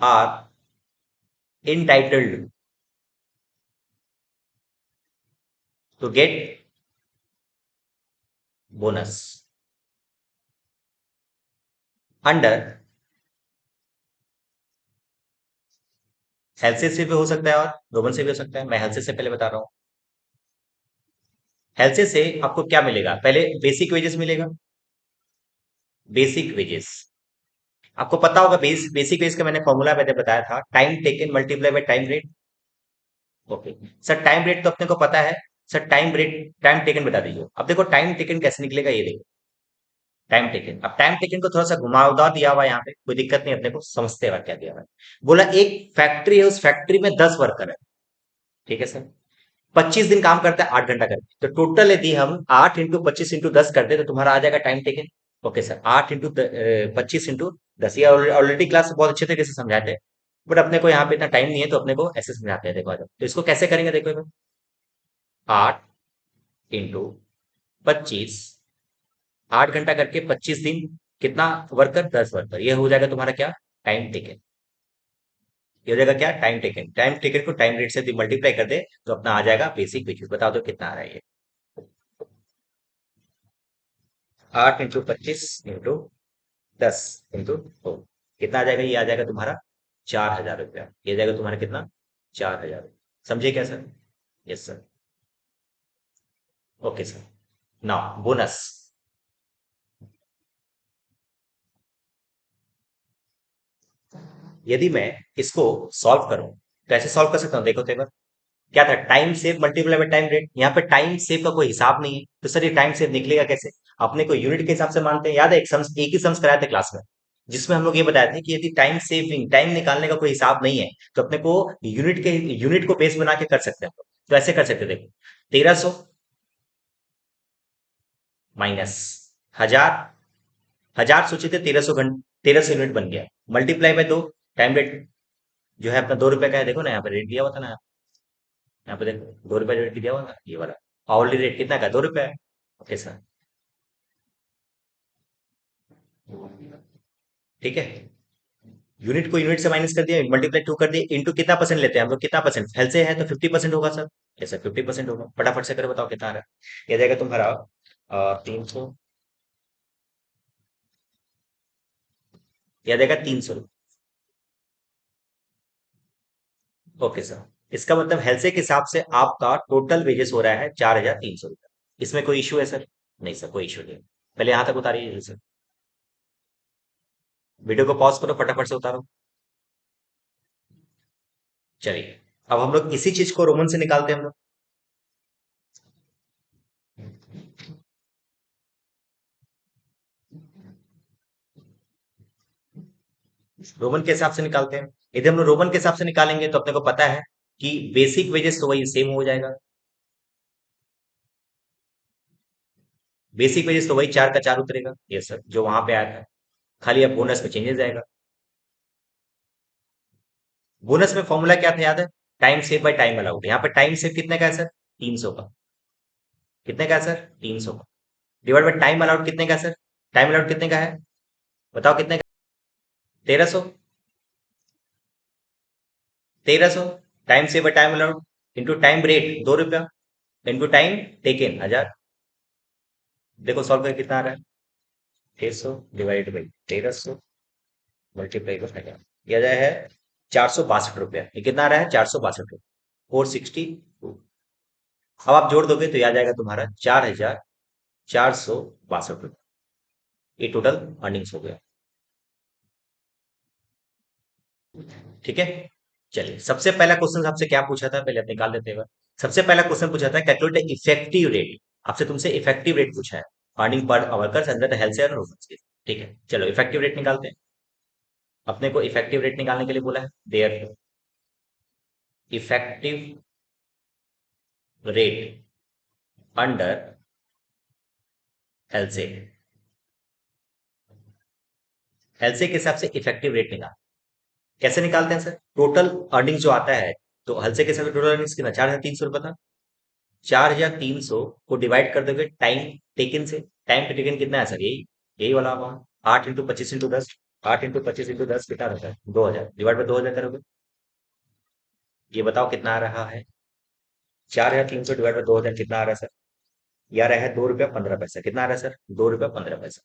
are entitled to get bonus under health से भी हो सकता है और रोमन से भी हो सकता है। मैं हेल्थ से पहले बता रहा हूँ। हेल्थ से आपको क्या मिलेगा, पहले बेसिक वेजेस मिलेगा। बेसिक वेजेस आपको पता होगा, बेसिक वेज का मैंने फॉर्मूला मैंने बताया था, time taken multiply by time rate. Okay sir, time rate तो अपने को पता है। Sir time rate, time taken बता दीजिए। अब देखो टाइम टेकन कैसे निकलेगा, ये देखो टाइम टेकन। अब टाइम टेकन को थोड़ा सा घुमावदार दिया हुआ है, यहाँ पे कोई दिक्कत नहीं, अपने को समझते हैं क्या दिया हुआ है। बोला एक फैक्ट्री है, उस फैक्ट्री में 10 वर्कर है। ठीक है सर, 25 दिन काम करता है 8 घंटा करके, तो टोटल यदि हम 8 × 25 × 10 करते तो तुम्हारा आ जाएगा टाइम टेकन। ओके सर, 8 × 25 × 10, ये ऑलरेडी क्लास बहुत अच्छे तरीके से समझाते हैं, बट अपने को यहाँ पे इतना टाइम नहीं है, तो अपने को ऐसे समझाते हैं। देखो आ जाओ, तो इसको कैसे करेंगे, देखो 8 × 25, 8 घंटा करके 25 दिन, कितना वर्कर, 10 वर्कर, ये हो जाएगा तुम्हारा क्या, टाइम टेकन। ये हो जाएगा क्या, टाइम टेकन। टाइम टेकन को टाइम रेट से मल्टीप्लाई कर दे तो अपना आ जाएगा बेसिक वेजेस। बताओ तो कितना आ रहा है ये, 8 × 25 × 10 × 2, कितना आ जाएगा, ये आ जाएगा तुम्हारा 4000 रुपया। ये जाएगा तुम्हारा कितना, 4000। समझे क्या sir, yes sir. Okay sir, now bonus. यदि मैं इसको सॉल्व करूं तो ऐसे सॉल्व कर सकता हूं, देखो तो एक बार। क्या था, time save multiply by time rate. यहाँ पे टाइम सेव का कोई हिसाब नहीं है, तो सर ये टाइम सेव निकलेगा कैसे? अपने को यूनिट के हिसाब से मानते हैं। याद है एक ही सम्स कराए थे क्लास में, जिसमें हम लोग ये बताए थे कि यदि टाइम सेविंग, टाइम निकालने का कोई हिसाब नहीं है, तो अपने को यूनिट को बेस बना के कर सकते हैं। तो ऐसे कर सकते हैं, देखो 1300 माइनस 1000, 1000 सोचे थे, 1300 यूनिट बन गया, मल्टीप्लाई बाय 2, टाइम रेट जो है अपना 2 रुपए का है। देखो ना यहाँ पे रेट दिया हुआ था ना, यहाँ पे देखो 2 रुपए रेट दिया हुआ था, ये वाला आवरली रेट कितना का, 2 रुपए है। ओके सर, ठीक है। यूनिट को यूनिट से माइनस कर दिया, मल्टीप्लाई 2 कर दिया, इंटू कितना परसेंट लेते हैं हम लोग, कितना परसेंट हेल्थ से है, तो 50% होगा सर। यस सर, 50% होगा। फटाफट से करो, बताओ कितना आ रहा है। ये जाएगा तुम्हारा 300, या देगा 300। ओके सर, इसका मतलब हेल्थ के हिसाब से आपका टोटल वेजेस हो रहा है 4300 रुपये। इसमें कोई इशू है सर? नहीं सर, कोई इशू नहीं। पहले यहां तक उतारिए सर, वीडियो को पॉज करो, फटाफट से उतारो। चलिए, अब हम लोग इसी चीज को रोमन से निकालते हैं हम लोग। रोमन के हिसाब से निकालते हैं। यदि हम लोग रोमन के हिसाब से निकालेंगे तो अपने को पता है कि बेसिक वेजेस तो वही सेम हो जाएगा। बेसिक वेजेस तो वही 4 का 4 उतरेगा, ये सर जो वहां पे आया था। खाली अब बोनस में चेंजेस जाएगा। बोनस में फॉर्मूला क्या था, याद है? Time save by time allowed. यहाँ पे टाइम सेव कितने का है सर? 300 का। कितने का है सर? 300 का। डिवाइड बाय टाइम अलाउड कितने का है सर? टाइम अलाउड कितने का है, बताओ कितने का? 1300। 1300 time save by time allowed into time rate 2 रुपया, इंटू टाइम टेकन 1000। देखो सॉल्व करके कितना आ रहा है, 600 डिवाइड बाई 1300 मल्टीप्लाई कर 1000, यह आ है 462 रुपया। ये कितना आ रहा है? 462, 462। अब आप जोड़ दोगे तो याद आएगा तुम्हारा 4462 रुपये। ये टोटल अर्निंग्स हो गया। ठीक है, चलिए सबसे पहला क्वेश्चन आपसे क्या पूछा था, पहले आप निकाल लेते हैं। सबसे पहला क्वेश्चन पूछा था कैलकुलेट इफेक्टिव रेट। आपसे तुमसे इफेक्टिव रेट पूछा है, earning per workers under the health and rules. ठीक है, चलो इफेक्टिव रेट निकालते हैं। अपने को इफेक्टिव रेट निकालने के लिए बोला है, there effective rate under health, health के हिसाब से इफेक्टिव रेट निकाल। कैसे निकालते हैं सर? टोटल अर्निंग जो आता है, तो हल्से के हिसाब से टोटल अर्निंग्स कितना, 4300 रुपये था। 4300 को डिवाइड कर दोगे टाइम टेकन से। टाइम टेकन कितना है सर? यही यही वाला अमाउंट, 8 × 25 × 10। 8 × 25 × 10 कितना रहता है? 2000। डिवाइड बाय 2000 करोगे, ये बताओ कितना आ रहा है? 4300 डिवाइड बाय 2000 कितना आ रहा है सर? यह रहा है 2 रुपया 15 पैसा। कितना आ रहा है सर? 2 रुपया 15 पैसा।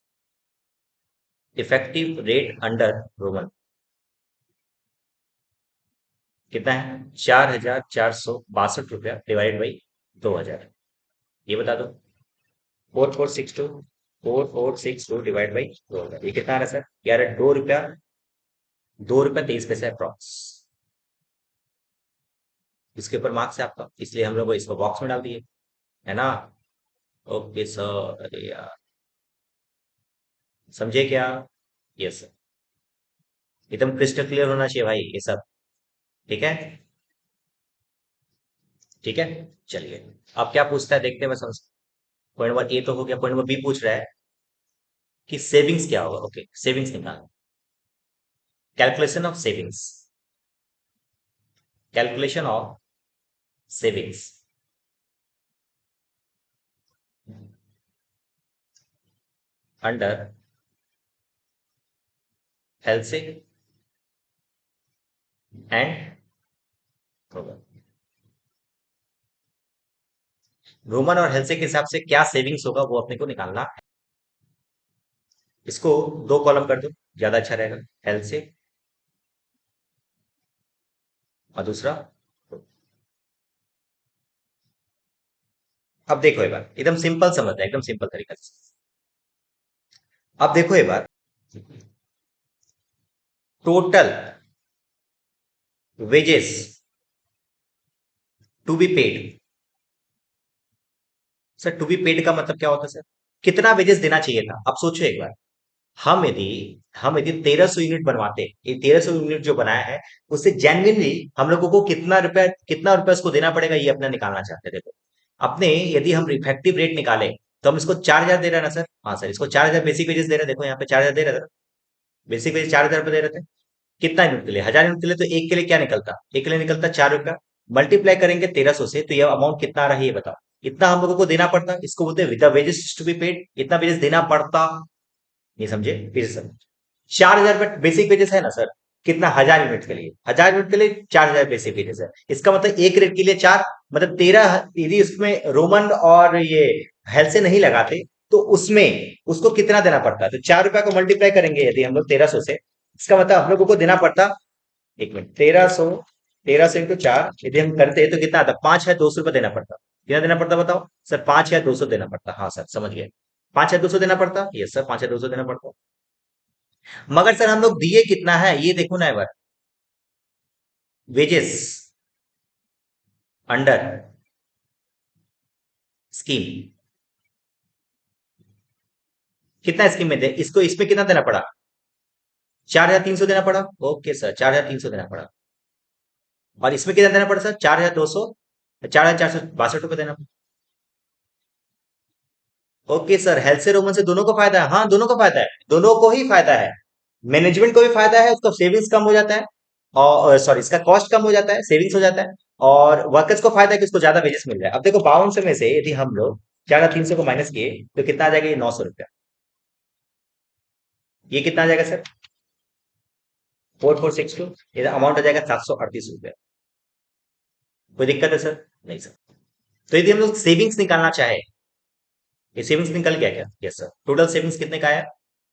इफेक्टिव रेट अंडर रोमन कितना है? 4462 रुपया डिवाइड बाई 2000, ये बता दो। 4462, 4462 डिवाइड बाई 2000, ये कितना आ रहा है सर? यार 2 रुपया 23 पैसा अप्रॉक्स। इसके ऊपर मार्क्स है आपका, इसलिए हम लोग इसको बॉक्स में डाल दिए, है ना? ओके सर, अरे यार, समझे क्या? यस सर, एकदम क्रिस्टल क्लियर होना चाहिए भाई ये सब। ठीक है, ठीक है, चलिए। अब क्या पूछता है देखते हैं, मैं समझ। पॉइंट नंबर ए तो हो गया, पॉइंट नंबर बी पूछ रहा है कि सेविंग्स क्या होगा। ओके, सेविंग्स निकाल, calculation of savings, calculation of savings under health and Roman और हेल्थ के हिसाब से क्या सेविंग्स होगा वो अपने को निकालना है। इसको 2 कॉलम कर दो, ज्यादा अच्छा रहेगा। हेल्थ से और दूसरा, अब देखो एक बार, एकदम सिंपल समझ है, एकदम सिंपल तरीका से। अब देखो एक बार, total wages to be paid. Sir to be paid का मतलब क्या होता है सर? कितना वेजेस देना चाहिए था, आप सोचो एक बार। हम यदि हम यदि 1300 यूनिट बनवाते, ये 1300 यूनिट जो बनाया है, उससे जेन्युइनली हम लोगों को कितना रुपया उसको देना पड़ेगा, ये अपना निकालना चाहते थे। देखो अपने, यदि हम इफेक्टिव रेट निकाले तो हम इसको 4000 दे रहे हैं ना सर? हाँ सर, इसको 4000 बेसिक वेजेस दे रहे हैं, देखो यहाँ पे 4000 दे रहे थे। बेसिक वेजेस 4000 रुपये दे रहे थे। कितना यूनिट के लिए? 1000 यूनिट के लिए, तो एक के लिए क्या निकलता? एक के लिए निकलता 4 रुपया। मल्टीप्लाई करेंगे 1300 से, तो ये अमाउंट कितना आ रहा है ये बताओ। इतना हम लोगों को देना पड़ता, इसको बोलते हैं with wages to be paid, इतना वेजेस देना पड़ता। ये समझे? फिर से समझ। 4000 रुपये बेसिक वेजेस है ना सर? कितना? 1000 यूनिट के लिए, 1000 यूनिट के लिए 4000 बेसिक वेजेस है। इसका मतलब एक रेट के लिए 4, मतलब 13। यदि उसमें रोमन और ये हेल्थ से नहीं लगाते तो उसमें उसको कितना देना पड़ता? तो 4 रुपया को मल्टीप्लाई करेंगे यदि हम लोग 1300 से, इसका मतलब हम लोगों को देना पड़ता। एक मिनट, 1300, 1300 × 4 यदि हम करते हैं तो कितना आता? 5 है 200 रुपये देना पड़ता। कितना देना पड़ता बताओ सर? 5 है 200 देना पड़ता। हाँ सर समझ गए। 5 है 200 देना पड़ता, यस सर 5 है 200 देना पड़ता। मगर सर हम लोग दिए कितना है ये देखो ना एक बार। वेजेस अंडर स्कीम, कितना स्कीम में दे, इसको इसमें कितना देना पड़ा? 4300 देना पड़ा। ओके सर, 4300 देना पड़ा। और इसमें कितना देना पड़ा सर? 4200, 4462 रुपये देना पड़ा। ओके सर, हेल्थ से रोमन से दोनों को फायदा है? हाँ दोनों को फायदा है, दोनों को ही फायदा है। मैनेजमेंट को भी फायदा है, उसका सेविंग्स कम हो जाता है, और सॉरी इसका कॉस्ट कम हो जाता है, सेविंग्स हो जाता है। और वर्कर्स को फायदा है कि उसको ज्यादा वेजेस मिल जाए। अब देखो 5200 में से यदि हम लोग 4300 को माइनस किए तो कितना आ जाएगा? ये 900 रुपया। ये कितना आ जाएगा सर? 4462। ये अमाउंट आ जाएगा 738 रुपया। कोई दिक्कत है सर? नहीं सर। तो यदि हम लोग सेविंग्स निकालना चाहे, ये सेविंग्स निकल गया क्या? Yes sir. टोटल सेविंग्स कितने का आया?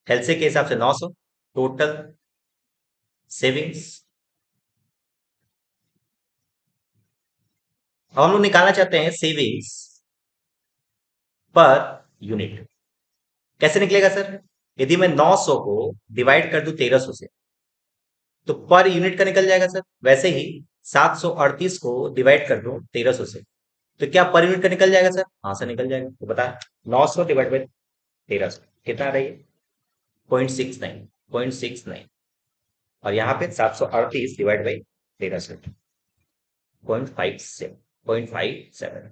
हेल्थ से के हिसाब से 900। टोटल सेविंग्स अब हम लोग निकालना चाहते हैं सेविंग्स पर यूनिट। कैसे निकलेगा सर? यदि मैं 900 को डिवाइड कर दूं 1300 से तो पर यूनिट का निकल जाएगा सर। वैसे ही 738 को डिवाइड कर दूं 1300 से तो क्या पर यूनिट का निकल जाएगा सर? हाँ सर निकल जाएगा। तो बता, 900 डिवाइड बाई 1300 कितना आ रही है? 0.69, 0.69। और यहाँ पे 738 डिवाइड बाई 1300, 0.57, 0.57।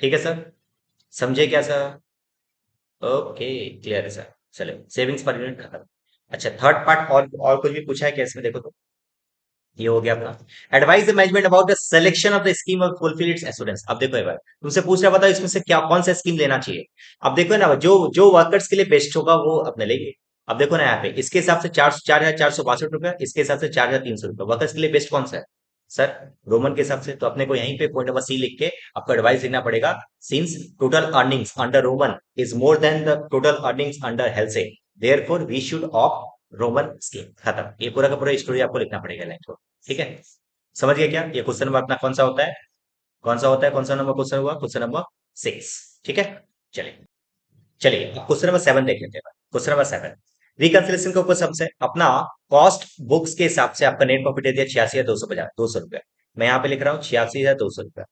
ठीक है सर, समझे क्या सर? ओके, क्लियर है सर। चलो सेविंग्स पर यूनिट खत्म। अच्छा थर्ड पार्ट, और कुछ भी पूछा है क्या इसमें? देखो तो ये हो गया अपना advice the management about the selection of the scheme और फुलफिल इट्स एस्योरेंस। अब देखो एक बार तुमसे पूछ रहा, बताओ इसमें से क्या कौन सा स्कीम लेना चाहिए। अब देखो ना, जो जो वर्कर्स के लिए बेस्ट होगा वो अपने लेंगे। अब देखो ना यहाँ पे इसके हिसाब से 4,462 रुपया, इसके हिसाब से 4,300 रुपया। वर्कर्स के लिए बेस्ट कौन सा है सर? रोमन के हिसाब से। तो अपने को यहीं पे पॉइंट नंबर सी लिख के आपको एडवाइस देना पड़ेगा। Since total earnings under Roman is more than the total earnings under health, therefore we should opt Roman scheme. खत्म। ये पूरा का पूरा स्टोरी आपको लिखना पड़ेगा लाइन को। ठीक है, समझ गया क्या? ये क्वेश्चन नंबर अपना कौन सा होता है? कौन सा होता है? कौन सा नंबर क्वेश्चन हुआ? Question number 6। ठीक है, चलिए चलिए अब क्वेश्चन नंबर 7 देख लेते हैं। क्वेश्चन नंबर 7, रिकंसिलेशन के ऊपर सबसे अपना कॉस्ट बुक्स के हिसाब से आपका नेट प्रॉफिट दे दिया 86,250, 200 रुपया। मैं यहाँ पे लिख रहा हूँ 86,200 रुपया।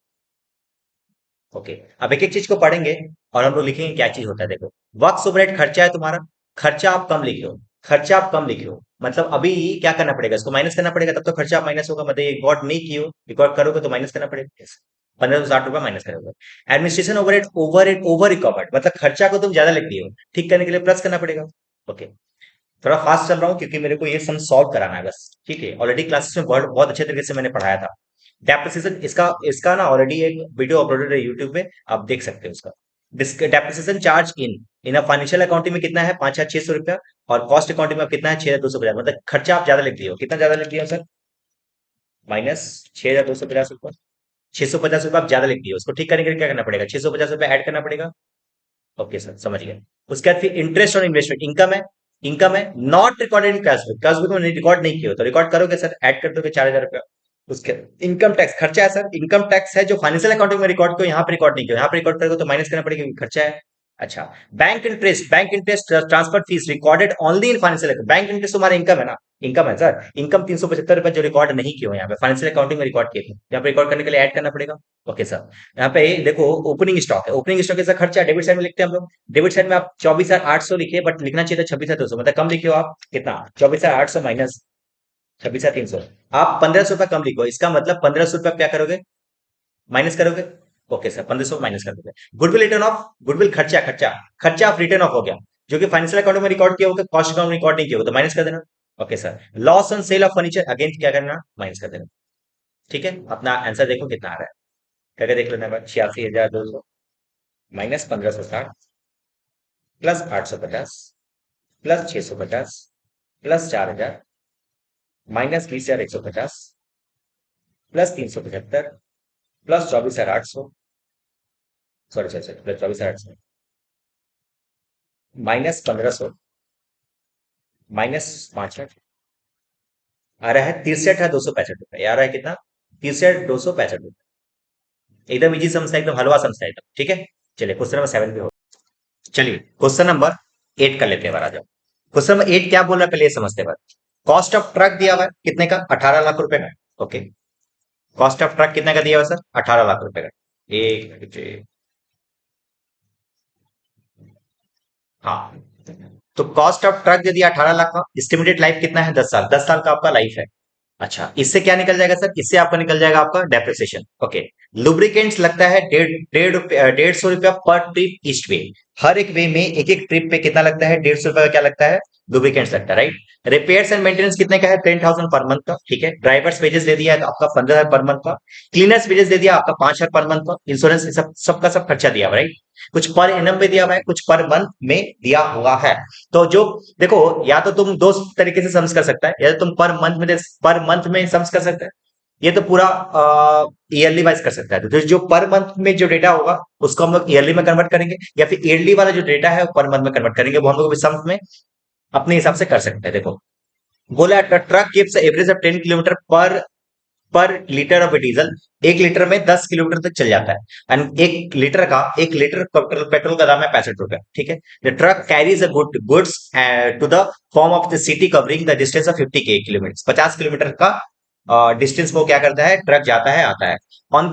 ओके, अब एक एक चीज को पढ़ेंगे और हम लोग लिखेंगे क्या चीज होता है। देखो वर्क ओवरहेड खर्चा है तुम्हारा, खर्चा आप कम लिख लो, खर्चा आप कम लिख लो। मतलब अभी क्या करना पड़ेगा? इसको माइनस करना पड़ेगा, तब तो खर्चा आप माइनस होगा। मतलब रिकॉर्ड नहीं किए हो, रिकॉर्ड करोगे तो माइनस करना पड़ेगा। 1560 रुपया माइनस करोगे। एडमिनिस्ट्रेशन ओवरहेड ओवर रिकवर्ड, मतलब खर्चा को तुम ज्यादा लिख दिए हो, ठीक करने के लिए प्लस करना पड़ेगा। ओके, थोड़ा फास्ट चल रहा हूँ क्योंकि मेरे को ये सम सॉल्व कराना है बस। ठीक है, ऑलरेडी क्लासेस में बहुत बहुत अच्छे तरीके से मैंने पढ़ाया था। डेप्रिसिएशन इसका इसका ना ऑलरेडी एक वीडियो अपलोडेड है यूट्यूब पे, आप देख सकते हो उसका। Depreciation charge in a financial accounting में कितना है? 5,600 रुपया। और कॉस्ट अकाउंटिंग में कितना है? 6,250। मतलब खर्चा आप ज्यादा लिख दिए हो। कितना ज्यादा लिख दिया सर? माइनस 6,250 रुपया। 650 रुपया आप ज्यादा लिख दिए हो। उसको ठीक करने के लिए क्या करना पड़ेगा? 650 रुपया ऐड करना पड़ेगा। ओके सर समझ गए। उसके बाद फिर इंटरेस्ट ऑन इन्वेस्टमेंट इनकम है, इनकम है not recorded in cash book. Cash book में रिकॉर्ड नहीं किया हो तो रिकॉर्ड करोगे सर, ऐड कर दोगे 4,000 रुपया। उसके इनकम टैक्स खर्चा है सर, इनकम टैक्स है जो फाइनेंशियल अकाउंटिंग में रिकॉर्ड किया, यहाँ पे रिकॉर्ड नहीं किया, यहाँ पे रिकॉर्ड करोगे तो माइनस करना पड़ेगा क्योंकि खर्चा है। अच्छा, bank interest transfer fees recorded only in financial account. Bank interest तुम्हारा इनकम है ना, इनकम है सर, इनकम 375 रुपए जो रिकॉर्ड नहीं किए हुए यहाँ पे फाइनेंशियल अकाउंटिंग में रिकॉर्ड किए थे, यहाँ पे रिकॉर्ड करने के लिए ऐड करना पड़ेगा। ओके सर, यहाँ पे देखो ओपनिंग स्टॉक है, ओपनिंग स्टॉक कैसा खर्चा डेबिट साइड में लिखते हैं हम लोग, डेबिट साइड में आप 24,800 लिखिए, बट लिखना चाहिए था 26,200, मतलब कम लिखे हो आप कितना, 24,800 माइनस 26,300, आप 1,500 रुपया कम लिखो, इसका मतलब 1,500 रुपया क्या करोगे, माइनस करोगे। ओके सर, 1,500 माइनस कर दोगे। गुडविल रिटर्न ऑफ, गुडविल खर्चा, खर्चा खर्चा ऑफ रिटर्न ऑफ हो गया, जो कि फाइनेंशियल अकाउंट में रिकॉर्ड किया होगा, कॉस्ट अकाउंट में रिकॉर्ड नहीं किया होगा, तो माइनस कर देना। Okay sir, loss on sale of furniture, again क्या करना, माइनस कर देना। ठीक है, अपना आंसर देखो कितना आ रहा है, करके देख लेना, 86,200 minus 1,560 plus 850 plus 650 plus 4,000 minus 20,150 plus 375 plus 24,800, sorry sorry sorry, plus 24,800 minus 1,500 minus 65 आ रहा है 63,265 रुपए, आ रहा है कितना, 63,265 रुपए। एकदम इजी समझता है, एकदम हलवा समझता है एकदम, ठीक है। चलिए क्वेश्चन नंबर 7 पे हो, चलिए क्वेश्चन नंबर 8 कर लेते हैं, बार आ जाओ। क्वेश्चन नंबर 8 क्या बोल रहा है पहले ये समझते हैं बार। कॉस्ट ऑफ ट्रक दिया हुआ है कितने का, 18 लाख रुपए का। ओके, कॉस्ट ऑफ ट्रक कितने का दिया हुआ है सर, 18 लाख रुपए का। एक मिनट, हाँ, तो कॉस्ट ऑफ ट्रक दे दिया 18 लाख का, एस्टिमेटेड लाइफ कितना है, 10 साल, 10 साल का आपका लाइफ है। अच्छा, इससे क्या निकल जाएगा सर, इससे आपका निकल जाएगा आपका डेप्रिसिएशन। ओके, लुब्रिकेंट्स लगता है 150 रुपया पर ट्रिप ईस्ट वे, हर एक वे में एक एक ट्रिप पे कितना लगता है, 150 रुपया का क्या लगता है, लुब्रिकेंट्स लगता है, राइट। रिपेयर्स एंड मेंटेनेंस कितने का है, 10,000 पर मंथ का, ठीक है। ड्राइवर्स वेजेस दे दिया है तो आपका 15,000 पर मंथ का, क्लीनर्स वेजेस दे दिया आपका 5,000 पर मंथ का, इंश्योरेंस सब सबका सब खर्चा दिया हुआ, राइट। कुछ पर एनम में दिया हुआ है, कुछ पर मंथ में दिया हुआ है। तो जो देखो, या तो तुम दो तरीके से सम्स कर सकता है, या तो तुम पर मंथ में सम्स कर सकते हैं, ये तो पूरा ईयरली वाइज कर सकता है। तो जो पर मंथ में जो डेटा होगा उसको हम लोग ईयरली में कन्वर्ट करेंगे, या फिर ईयरली वाला जो डेटा है वो पर मंथ में कन्वर्ट करेंगे, वो हम लोग सम्स में अपने हिसाब से कर सकते हैं। देखो, बोला truck gives average of 10 kilometre पर पर लीटर ऑफ डीजल, 1 लीटर में 10 किलोमीटर तक चल जाता है, एंड 1 लीटर पेट्रोल का दाम है 65 रुपया, ठीक है। The truck carries a goods to the form of the city covering the distance of 50 kilometre, 50 kilometre का डिस्टेंस को क्या करता है, ट्रक जाता है आता है। On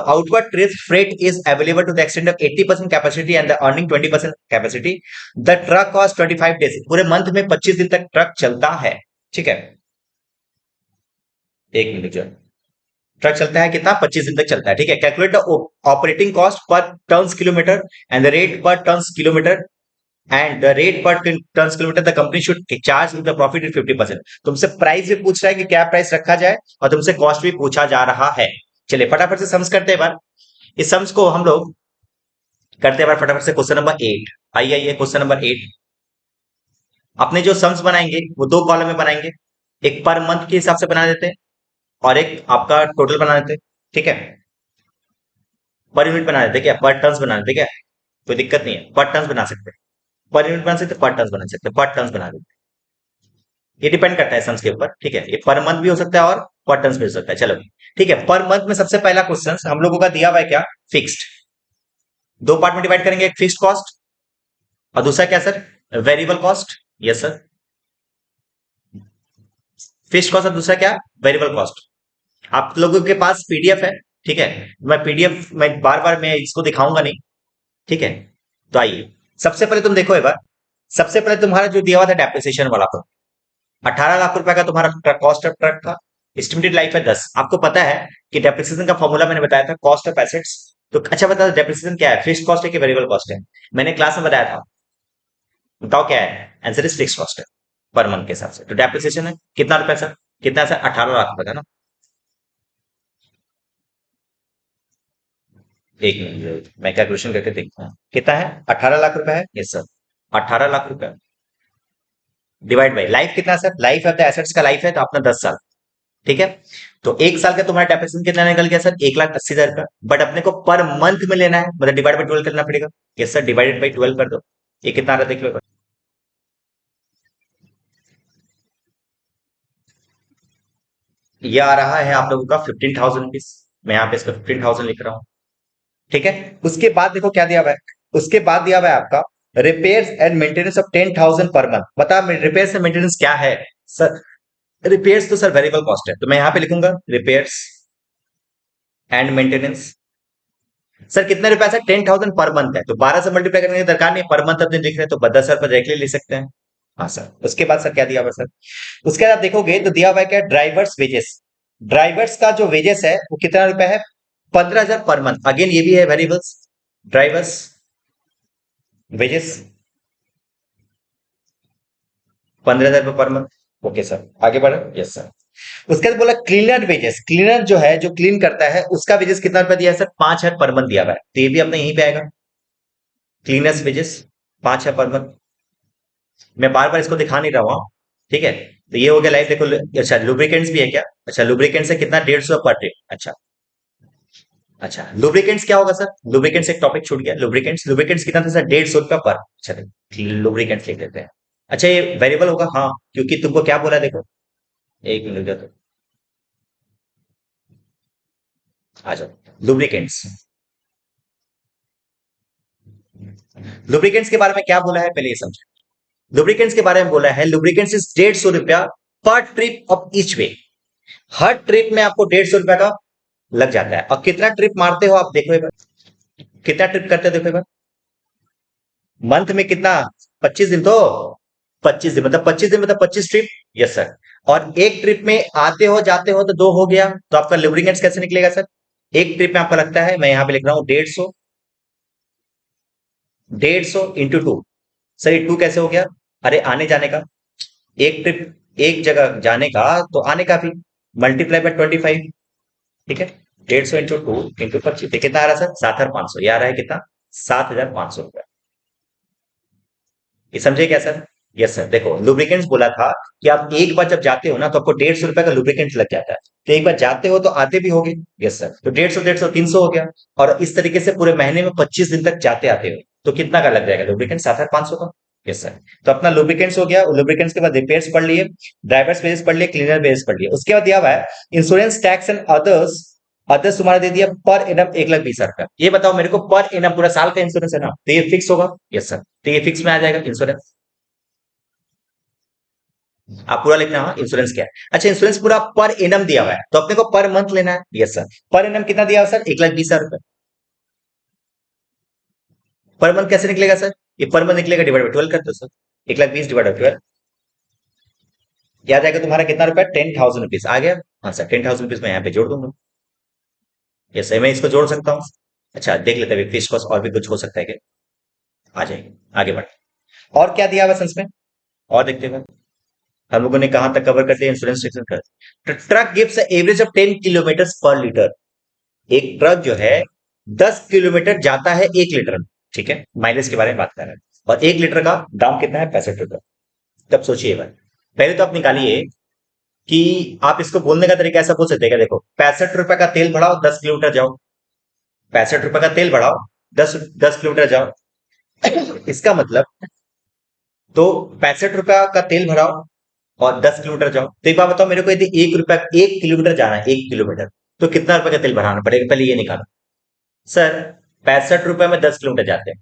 outward trips, freight is available to the extent of 80% capacity and the earning 20% capacity. The truck cost 25 days, पूरे मंथ में 25 दिन तक ट्रक चलता है, ठीक है। एक मिनट जो ट्रक चलता है कितना, 25 दिन तक चलता है, ठीक है। Calculate the operating cost per turns kilometre and the rate per turns kilometre, and the rate per turns kilometre the company should charge the profit is 50%। तुमसे प्राइस भी पूछ रहा है कि क्या प्राइस रखा जाए, और तुमसे कॉस्ट भी पूछा जा रहा है। चलिए फटाफट से सम्स करते हैं बार, इस सम्स को हम लोग करते हैं बार फटाफट से। क्वेश्चन नंबर 8, आइए क्वेश्चन नंबर 8। अपने जो सम्स बनाएंगे वो दो कॉलम में बनाएंगे, एक पर मंथ के हिसाब से बना देते हैं और एक आपका टोटल बना देते हैं, ठीक है। पर यूनिट बना देते क्या, पर टर्न्स बना देते क्या, कोई दिक्कत नहीं है, पर टर्न्स बना सकते हैं, पर यूनिट बना सकते, पर टर्न्स बना सकते, पर टर्न्स बना देते, ये डिपेंड करता है सम्स के ऊपर, ठीक है। ये पर मंथ भी हो सकता है और पर टर्न्स भी हो सकता है। चलो ठीक है, पर मंथ में सबसे पहला क्वेश्चन हम लोगों का दिया हुआ है क्या, फिक्स्ड, दो पार्ट में डिवाइड करेंगे, एक फिक्स्ड कॉस्ट और दूसरा क्या sir, variable cost. Yes sir, fixed cost और दूसरा क्या, वेरिएबल कॉस्ट। आप लोगों के पास पीडीएफ है, ठीक है। मैं पीडीएफ मैं बार बार मैं इसको दिखाऊंगा नहीं, ठीक है। तो आइए सबसे पहले तुम देखो एक बार, सबसे पहले तुम्हारा जो दिया हुआ था डेप्रिसिएशन वाला, तो 18 लाख रुपए का तुम्हारा ट्रक, कॉस्ट ऑफ ट्रक था, एस्टिमेटेड लाइफ है 10। आपको पता है कि डेप्रिसिएशन का फॉर्मूला मैंने बताया था, कॉस्ट ऑफ एसेट्स। तो अच्छा बता, डेप्रिसिएशन क्या है, फिक्स्ड कॉस्ट है कि वेरिएबल कॉस्ट है, मैंने क्लास में बताया था, बताओ क्या है, आंसर इज फिक्स्ड कॉस्ट है, पर मंथ के हिसाब से। तो डेप्रिसिएशन है कितना रुपया सर, कितना सर, 18 लाख रुपए का ना। एक मिनट मैं कैलकुलेशन करके देखता हूँ, कितना है, 18 लाख रुपए है, यस सर, 18 लाख रुपए डिवाइड बाई लाइफ कितना sir, life of the assets का लाइफ है तो अपना 10 साल, ठीक है। तो एक साल का तुम्हारा डेप्रिसिएशन कितना निकल गया सर, 1,80,000 रुपया, बट अपने को पर मंथ में लेना है, मतलब डिवाइड बाई 12 करना पड़ेगा। यस सर, डिवाइडेड बाई 12 कर दो, ये कितना आ रहा है देख लो। ये आ रहा है आप लोगों का 15,000 रुपीज, मैं यहाँ पे इसको 15,000 लिख रहा हूँ, ठीक है। उसके बाद देखो क्या दिया हुआ है, उसके बाद दिया हुआ है आपका repairs and maintenance of 10,000 per month. बता रिपेयर्स एंड मेंटेनेंस क्या है, सर रिपेयर्स तो सर वेरिएबल कॉस्ट है, तो मैं यहां पे लिखूंगा रिपेयर्स एंड मेंटेनेंस। सर कितने रुपए सर 10,000 पर मंथ है, तो 12 से मल्टीप्लाई करने की दरकार नहीं, पर मंथ अपने लिख रहे हैं तो 10,000 पर डायरेक्टली ले सकते हैं। हाँ सर, उसके बाद सर क्या दिया हुआ सर, उसके बाद आप देखोगे तो दिया हुआ है क्या, ड्राइवर्स वेजेस। ड्राइवर्स का जो वेजेस है वो कितना रुपए है, 15,000 पर मंथ। अगेन ये भी है वेरिएबल्स, ड्राइवर्स वेजेस 15,000 रुपए पर मंथ। ओके सर, आगे बढ़े, यस सर। उसके बाद बोला क्लीनर वेजेस, क्लीनर जो है जो क्लीन करता है उसका वेजेस कितना रुपया दिया है सर, 5,000 पर मंथ दिया हुआ है, तो ये भी अपने यहीं पे आएगा, क्लीनर्स वेजेस 5,000 पर मंथ। मैं बार बार इसको दिखा नहीं रहा हूँ, ठीक है। तो ये हो गया लाइफ, देखो अच्छा लुब्रिकेंट्स भी है क्या, अच्छा लुब्रिकेंट्स है कितना, 150 पर ट्रिप। अच्छा अच्छा, लुब्रिकेंट्स क्या होगा सर, लुब्रिकेंट्स एक टॉपिक छूट गया, लुब्रिकेंट्स लुब्रिकेंट्स कितना था सर, 150 रुपया पर। अच्छा लुब्रिकेंट्स लिख देते हैं। अच्छा ये वेरिएबल होगा, हाँ क्योंकि तुमको क्या बोला देखो, एक मिनट दो, आ जाओ लुब्रिकेंट्स। लुब्रिकेंट्स के बारे में क्या बोला है पहले ये समझो, लुब्रिकेंट्स के बारे में बोला है लुब्रिकेंट्स इज 150 रुपया पर trip of each way. Her trip में आपको 150 रुपया का लग जाता है। और कितना ट्रिप मारते हो आप देखो एक बार, कितना ट्रिप करते हो देखो एक बार, मंथ में कितना, 25 दिन, तो 25 दिन मतलब 25 दिन मतलब 25 ट्रिप। Yes sir. और एक ट्रिप में आते हो जाते हो तो दो हो गया, तो आपका लुब्रिकेंट्स कैसे निकलेगा सर, एक ट्रिप में आपका लगता है, मैं यहां पे लिख रहा हूं 150, 150 × 2। सर ये 2 कैसे हो गया, अरे आने जाने का, एक ट्रिप एक जगह जाने का तो आने का भी, मल्टीप्लाई बाय 25, ठीक है। 150 × 2 × 25, तो कितना आ रहा है सर, 7,500, ये आ रहा है कितना, 7,500 रुपया। ये समझे क्या सर, यस सर। देखो लुब्रिकेंट्स बोला था कि आप एक बार जब जाते हो ना तो आपको 150 रुपया का लुब्रिकेंट लग जाता है, तो एक बार जाते हो तो आते भी होगे, यस सर, तो 150, 150, 300 हो गया। और इस तरीके से पूरे महीने में 25 दिन तक जाते आते हो, तो कितना का लग जाएगा लुब्रिकेंट, 7,500 का। Yes sir. तो अपना लुब्रिकेंट्स हो गया, लुब्रिकेंट्स के बाद रिपेयर्स पढ़ लिए, ड्राइवर्स वेजेस पढ़ लिए, क्लीनर वेजेस पढ़ लिए। उसके बाद दिया हुआ है insurance tax and others. Others तुम्हारा दे दिया पर एनम 1,20,000 रुपया। ये बताओ मेरे को, पर एनम पूरा साल का इंश्योरेंस है ना, तो ये फिक्स होगा, यस सर, तो ये फिक्स में आ जाएगा इंश्योरेंस। आप पूरा लिखना, हाँ इंश्योरेंस क्या है। अच्छा इंश्योरेंस पूरा पर एनम दिया हुआ है, तो अपने को पर मंथ लेना है, यस सर। पर एनम कितना दिया हुआ सर, 1,20,000 रुपए। पर मंथ कैसे निकलेगा सर, ये पर मंथ निकलेगा डिवाइड बाई 12 कर दो सर, 1,20,000 डिवाइड बाई 12, याद जाएगा तुम्हारा कितना रुपया, 10,000 रुपीज आ गया। हाँ सर 10,000 रुपीज मैं यहाँ पे जोड़ दूंगा, यस सर मैं इसको जोड़ सकता हूँ। अच्छा देख लेते हैं फिक्स कॉस्ट और भी कुछ हो सकता है क्या, आ जाएंगे, आगे बढ़। और क्या दिया हुआ है इसमें, और देखते हैं हम लोगों ने कहां तक कवर कर दिया, इंश्योरेंस सेक्शन का। Truck gives average of 10 kilometre पर लीटर। एक ट्रक जो है 10 किलोमीटर जाता है 1 लीटर में, ठीक है, माइलेज के बारे में बात कर रहे हैं। और 1 लीटर का दाम कितना है, 65 रुपए। तब सोचिए भाई, पहले तो आप निकालिए कि आप इसको बोलने का तरीका ऐसा बोल सकते हैं क्या, देखो 65 रुपए का तेल बढ़ाओ 10 किलोमीटर जाओ, 65 रुपए का तेल बढ़ाओ 10 10 किलोमीटर जाओ। इसका मतलब, तो 65 रुपया का तेल भराओ और 10 किलोमीटर जाओ, तो एक बात बताओ मेरे को, यदि 1 रुपया 1 किलोमीटर जाना है, 1 किलोमीटर, तो कितना रुपए का तेल भराना पड़ेगा, पहले ये निकालो। सर 65 रुपए में 10 किलोमीटर जाते हैं,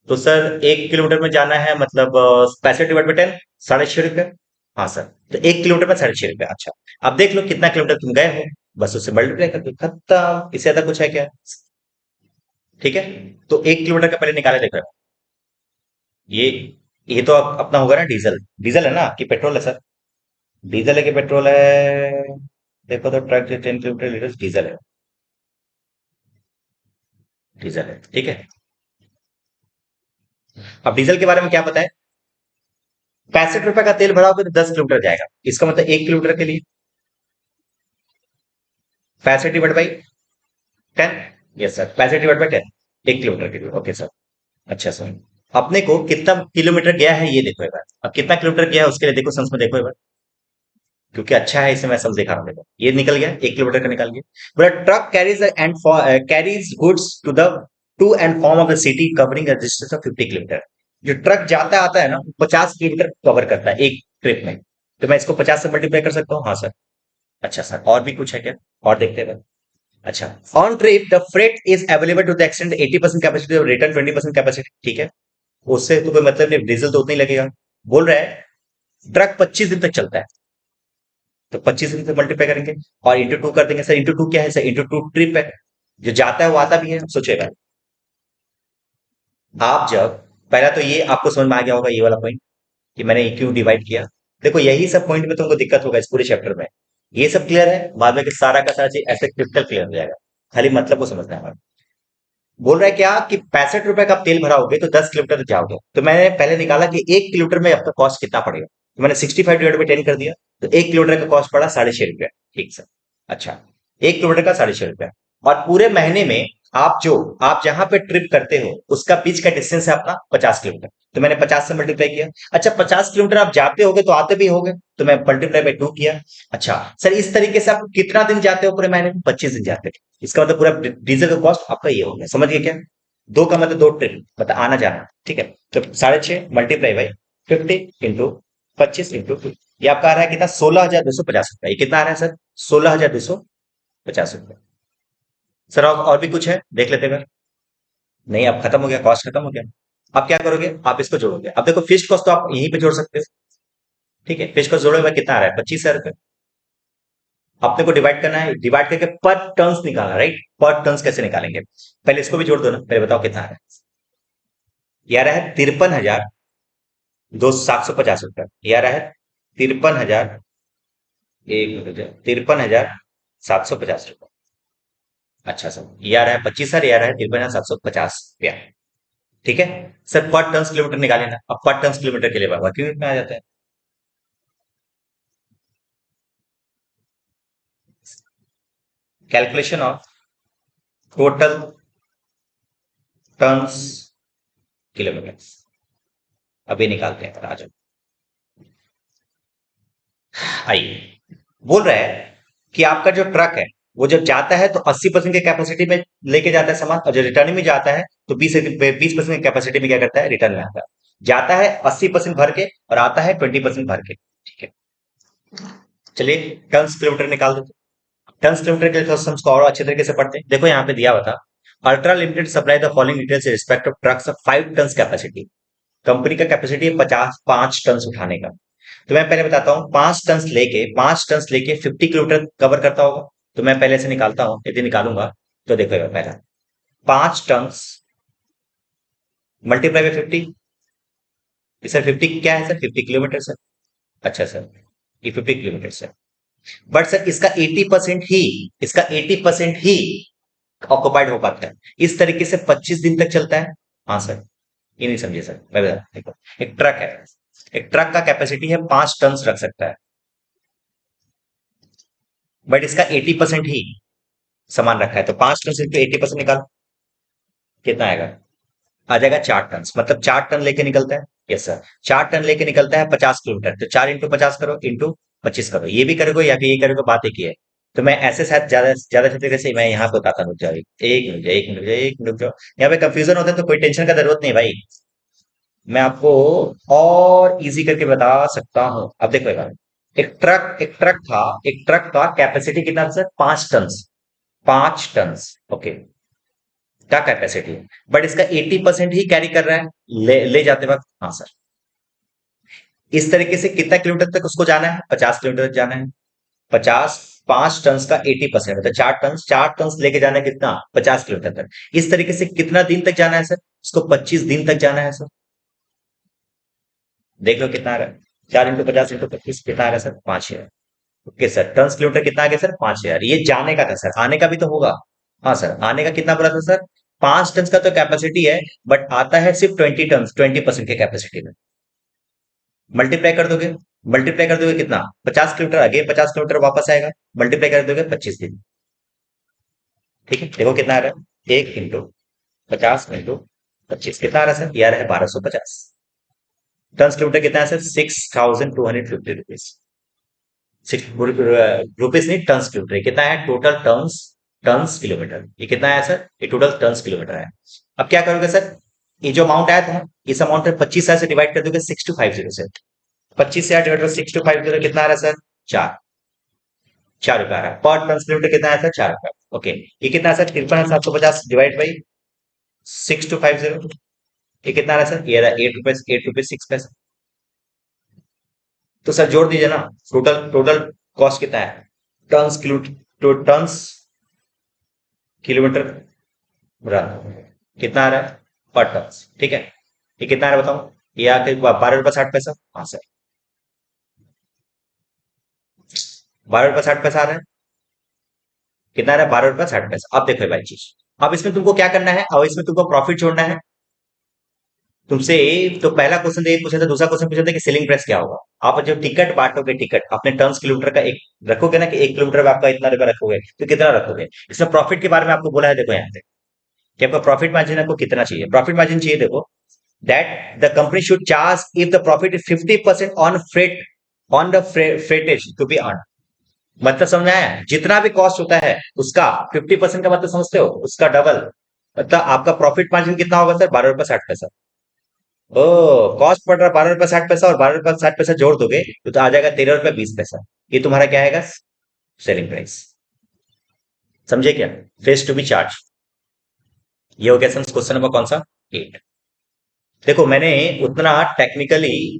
तो सर 1 किलोमीटर में जाना है मतलब 65 डिवाइड बाई 10, 6.5 रुपये। हाँ सर, तो 1 किलोमीटर में 6.5 रुपये। अच्छा अब देख लो कितना किलोमीटर तुम गए हो, बस उससे मल्टीप्लाई कर दो, खत्म, इससे ज्यादा कुछ है क्या, ठीक है। तो 1 किलोमीटर का पहले निकाले देखो, ये ये तो अपना होगा ना डीजल, डीजल है ना कि पेट्रोल है सर, डीजल है कि पेट्रोल है, देखो तो ट्रक 10 किलोमीटर लीटर डीजल है, डीजल है, ठीक है। अब डीजल के बारे में क्या पता है, 65 रुपए का तेल भराओगे तो 10 किलोमीटर जाएगा, इसका मतलब 1 किलोमीटर के लिए 65 divide by 10, yes sir 65 divide by 10, 1 kilometre के लिए, ओके सर। अच्छा सर, अपने को कितना किलोमीटर गया है ये देखो एक बार, अब कितना किलोमीटर गया है उसके लिए देखो संस में देखो एक बार, क्योंकि अच्छा है इसे मैं सब दिखा रहा हूँ, देखो ये निकल गया 1 किलोमीटर का निकल गया। बोला truck carries and carries goods to and from of the city covering a distance of 50 kilometre. जो ट्रक जाता आता है ना 50 किलोमीटर कवर करता है एक ट्रिप में, तो मैं इसको 50 से मल्टीप्लाई कर सकता हूँ, हाँ सर। अच्छा सर और भी कुछ है क्या, और देखते हैं। अच्छा, on trip the freight is available to the extend 80% capacity और रिटर्न 20% कैपेसिटी, ठीक है, उससे तो कोई मतलब नहीं, डीजल तो उतना ही लगेगा। बोल रहा है ट्रक 25 दिन तक चलता है, तो 25 दिन से मल्टीप्लाई करेंगे और इंटू टू कर देंगे। सर इंटू टू क्या है सर? इंटू टू ट्रिप है, जो जाता है वो आता भी है। सोचिएगा, आप जब पहला तो ये आपको समझ में आ गया होगा ये वाला पॉइंट कि मैंने क्यों डिवाइड किया। देखो यही सब पॉइंट में तुमको दिक्कत होगा इस पूरे चैप्टर में। ये सब क्लियर है, बाद में कि सारा का सारा चीज ऐसे क्रिस्टल क्लियर हो जाएगा, खाली मतलब को समझना है। बोल रहा है क्या कि 65 रुपए का आप तेल भराओगे तो 10 किलोमीटर जाओगे, तो मैंने पहले निकाला कि 1 किलोमीटर में आपका कॉस्ट कितना पड़ेगा, तो मैंने 65 डिवाइड बाई 10 कर दिया, तो 1 किलोमीटर का कॉस्ट पड़ा 6.5 रुपया। ठीक सर। अच्छा, 1 किलोमीटर का 6.5 रुपया। और पूरे महीने में आप जहां पे ट्रिप करते हो उसका बीच का डिस्टेंस है अपना 50 किलोमीटर, तो मैंने 50 से मल्टीप्लाई किया। अच्छा, 50 किलोमीटर आप जाते होगे तो आते भी होगे, तो मैं मल्टीप्लाई बाई 2 किया। अच्छा सर, इस तरीके से आप कितना दिन जाते हो पूरे महीने में? 25 दिन जाते हो। इसका मतलब पूरा डीजल का कॉस्ट आपका ये हो गया, समझ गए क्या? दो का मतलब दो ट्रिप, मतलब आना जाना। ठीक है, तो 6.5 मल्टीप्लाई बाई 50 इंटू 25 इंटू 2, ये आपका आ रहा है कितना? 16,250 रुपया। ये कितना आ रहा है सर? 16,250 रुपया। सर और भी कुछ है देख लेते हैं। नहीं, अब खत्म हो गया, कॉस्ट खत्म हो गया। अब क्या करोगे? आप इसको जोड़ोगे। अब देखो फिक्स्ड कॉस्ट तो आप यहीं पे जोड़ सकते हो। ठीक है, फिक्स्ड कॉस्ट जोड़ोगे कितना आ रहा है? 25,000 रुपये। अपने को डिवाइड करना है, डिवाइड करके पर टर्न्स निकालना, राइट? पर टर्न्स कैसे निकालेंगे? पहले इसको भी जोड़ दो ना, पहले बताओ कितना आ रहा है। ये आ रहा है 53,750 रुपया। ये आ रहा है 53,000, 53,750 रुपया। अच्छा सर, ये आ रहा है 25 सर, ये आ रहा है 53,750 रुपया। ठीक है सर, पर टर्न्स किलोमीटर निकाले ना। अब पर टर्न्स किलोमीटर के लिए वर्किंग यूनिट में आ जाता है। Calculation of total turns kilometre, अभी निकालते हैं। आ जाओ, आइए। बोल रहा है कि आपका जो ट्रक है वो जब जाता है तो 80% की कैपेसिटी में लेके जाता है सामान, और जब रिटर्न में जाता है तो 20% की कैपेसिटी में क्या करता है? रिटर्न में आता है। जाता है 80% भर के और आता है 20% भर के। ठीक है, चलिए टन्स किलोमीटर निकाल देते हैं। टन्स किलोमीटर के क्वेश्चन को और अच्छे तरीके से पढ़ते हैं। देखो यहाँ पे दिया हुआ था, ultra limited supply the following details respect of trucks of 5 ton capacity. Company का कैपेसिटी है 5 टन उठाने का। तो मैं पहले बताता हूँ, 5 टन लेके 50 किलोमीटर कवर करता होगा। तो मैं पहले से निकालता हूँ, यदि निकालूंगा तो देखो पहला 5 टन मल्टीप्लाई बाय 50। सर 50 क्या है सर? 50 kilometre sir. अच्छा सर, ये 50 किलोमीटर सर। बट सर इसका 80% ही ऑक्युपाइड हो पाता है। इस तरीके से 25 दिन तक चलता है। हाँ सर, ये नहीं समझे सर, मैं बता देखो, एक ट्रक है, एक ट्रक का कैपेसिटी है 5 टन रख सकता है, बट इसका 80% ही सामान रखा है, तो 5 टन से 80% निकाल, कितना आएगा? आ जाएगा 4 टन। मतलब 4 टन लेके निकलता है। यस सर, 4 टन लेके निकलता है 50 किलोमीटर, तो 4 इंटू 50 करो, इंटू 25 करो। ये भी करोगे या फिर ये करोगे, बात एक ही है। तो मैं ऐसे शायद ज्यादा ज्यादा तरीके से मैं यहाँ पे बताता हूँ। रुक जाओ, एक मिनट, एक मिनट, एक मिनट रुक जाओ। यहाँ पे कंफ्यूजन होता है तो कोई टेंशन का जरूरत नहीं भाई, मैं आपको और इजी करके बता सकता हूँ। अब देखो एक बार, एक ट्रक का कैपेसिटी कितना था सर? 5 टन। 5 टन, ओके, क्या कैपेसिटी है, बट इसका 80% ही कैरी कर रहा है ले जाते वक्त। हाँ सर, इस तरीके से कितना किलोमीटर तक उसको जाना है? 50 किलोमीटर तक जाना है। 50, 5 टन का 80% मतलब 4 टन, 4 टन लेके जाना है कितना? 50 किलोमीटर तक। इस तरीके से कितना दिन तक जाना है सर? इसको 25 दिन तक जाना है सर। देख लो कितना आ रहा है, 4 इंटू 50 इंटू 25 कितना आ रहा है sir? 5,000। Okay sir, ton kilometre कितना आ गया सर? 5,000। ये जाने का था सर, आने का भी तो होगा। हाँ सर, आने का कितना बोला था सर? 5 टन का तो कैपेसिटी है, बट आता है सिर्फ 20 टन, 20% के कैपेसिटी में। मल्टीप्लाई कर दोगे, मल्टीप्लाई कर दोगे कितना? 50 किलोमीटर, आगे 50 किलोमीटर वापस आएगा, मल्टीप्लाई कर दोगे 25 दिन। ठीक है, देखो कितना आ रहा है, 1 इंटू 50 इंटू 25 कितना आ रहा है सर? ये आ रहा है 1250। टन किलोमीटर कितना है सर? 6,250 रुपीज। सिक्स रुपीज नहीं, टन किलोमीटर। ये कितना है टोटल टर्न्स? Turns kilometre. ये कितना है सर? ये टोटल टर्न्स किलोमीटर है। अब क्या करोगे सर? ये जो अमाउंट आया था, इस अमाउंट में 25,000 से डिवाइड कर दोगे 6,250 से। 25,000 डिवाइड बाई 6,250 कितना आ रहा है सर? 4। 4 रुपया आ रहा है पर टन किलोमीटर। कितना है सर? 4 रुपया। ओके, ये कितना है सर? 53,750 डिवाइड बाई 6,250, ये कितना आ रहा है सर? ये रहा 8 रुपए, 8 रुपए 6 पैसे। तो सर जोड़ दीजिए ना। टोटल टोटल कॉस्ट कितना है? टन्स किलो, तो टन्स किलोमीटर रन कितना आ रहा है पर टन्स, ठीक है। ये कितना आ रहा है बताओ? ये आके 12 रुपये 60 पैसा। हाँ सर, 12 रुपये 60 पैसा आ रहा है। कितना आ रहा है? 12 रुपये 60 पैसा। अब देखो ये भाई चीज, अब इसमें तुमको क्या करना है, अब इसमें तुमको प्रॉफिट छोड़ना है। तुमसे तो पहला क्वेश्चन तो ये पूछा था, दूसरा क्वेश्चन पूछा था कि सेलिंग प्राइस क्या होगा। आप जब टिकट बांटोगे, टिकट अपने टर्न्स किलोमीटर का एक रखोगे ना, कि 1 किलोमीटर में आपका इतना रुपया रखोगे, तो कितना रखोगे। इसमें प्रॉफिट के बारे में आपको बोला है, देखो यहाँ पे कि आपका प्रॉफिट मार्जिन आपको कितना चाहिए। प्रॉफिट मार्जिन चाहिए, देखो that the company should charge if the profit is 50% on freight, on the freightage to be earn. मतलब समझ में आया? जितना भी कॉस्ट होता है उसका 50% का मतलब समझते हो, उसका डबल। मतलब आपका प्रॉफिट मार्जिन कितना होगा सर? 12 रुपये 60 पैसा। ओ, कॉस्ट पड़ रहा है 12 रुपये 60 पैसा, और 12 रुपये 60 पैसा जोड़ दोगे तो आ जाएगा 13 रुपये 20 पैसा। ये तुम्हारा क्या आएगा? Selling price. समझे क्या? Face to be charge. ये हो गया सर क्वेश्चन नंबर कौन सा? 8। देखो मैंने उतना टेक्निकली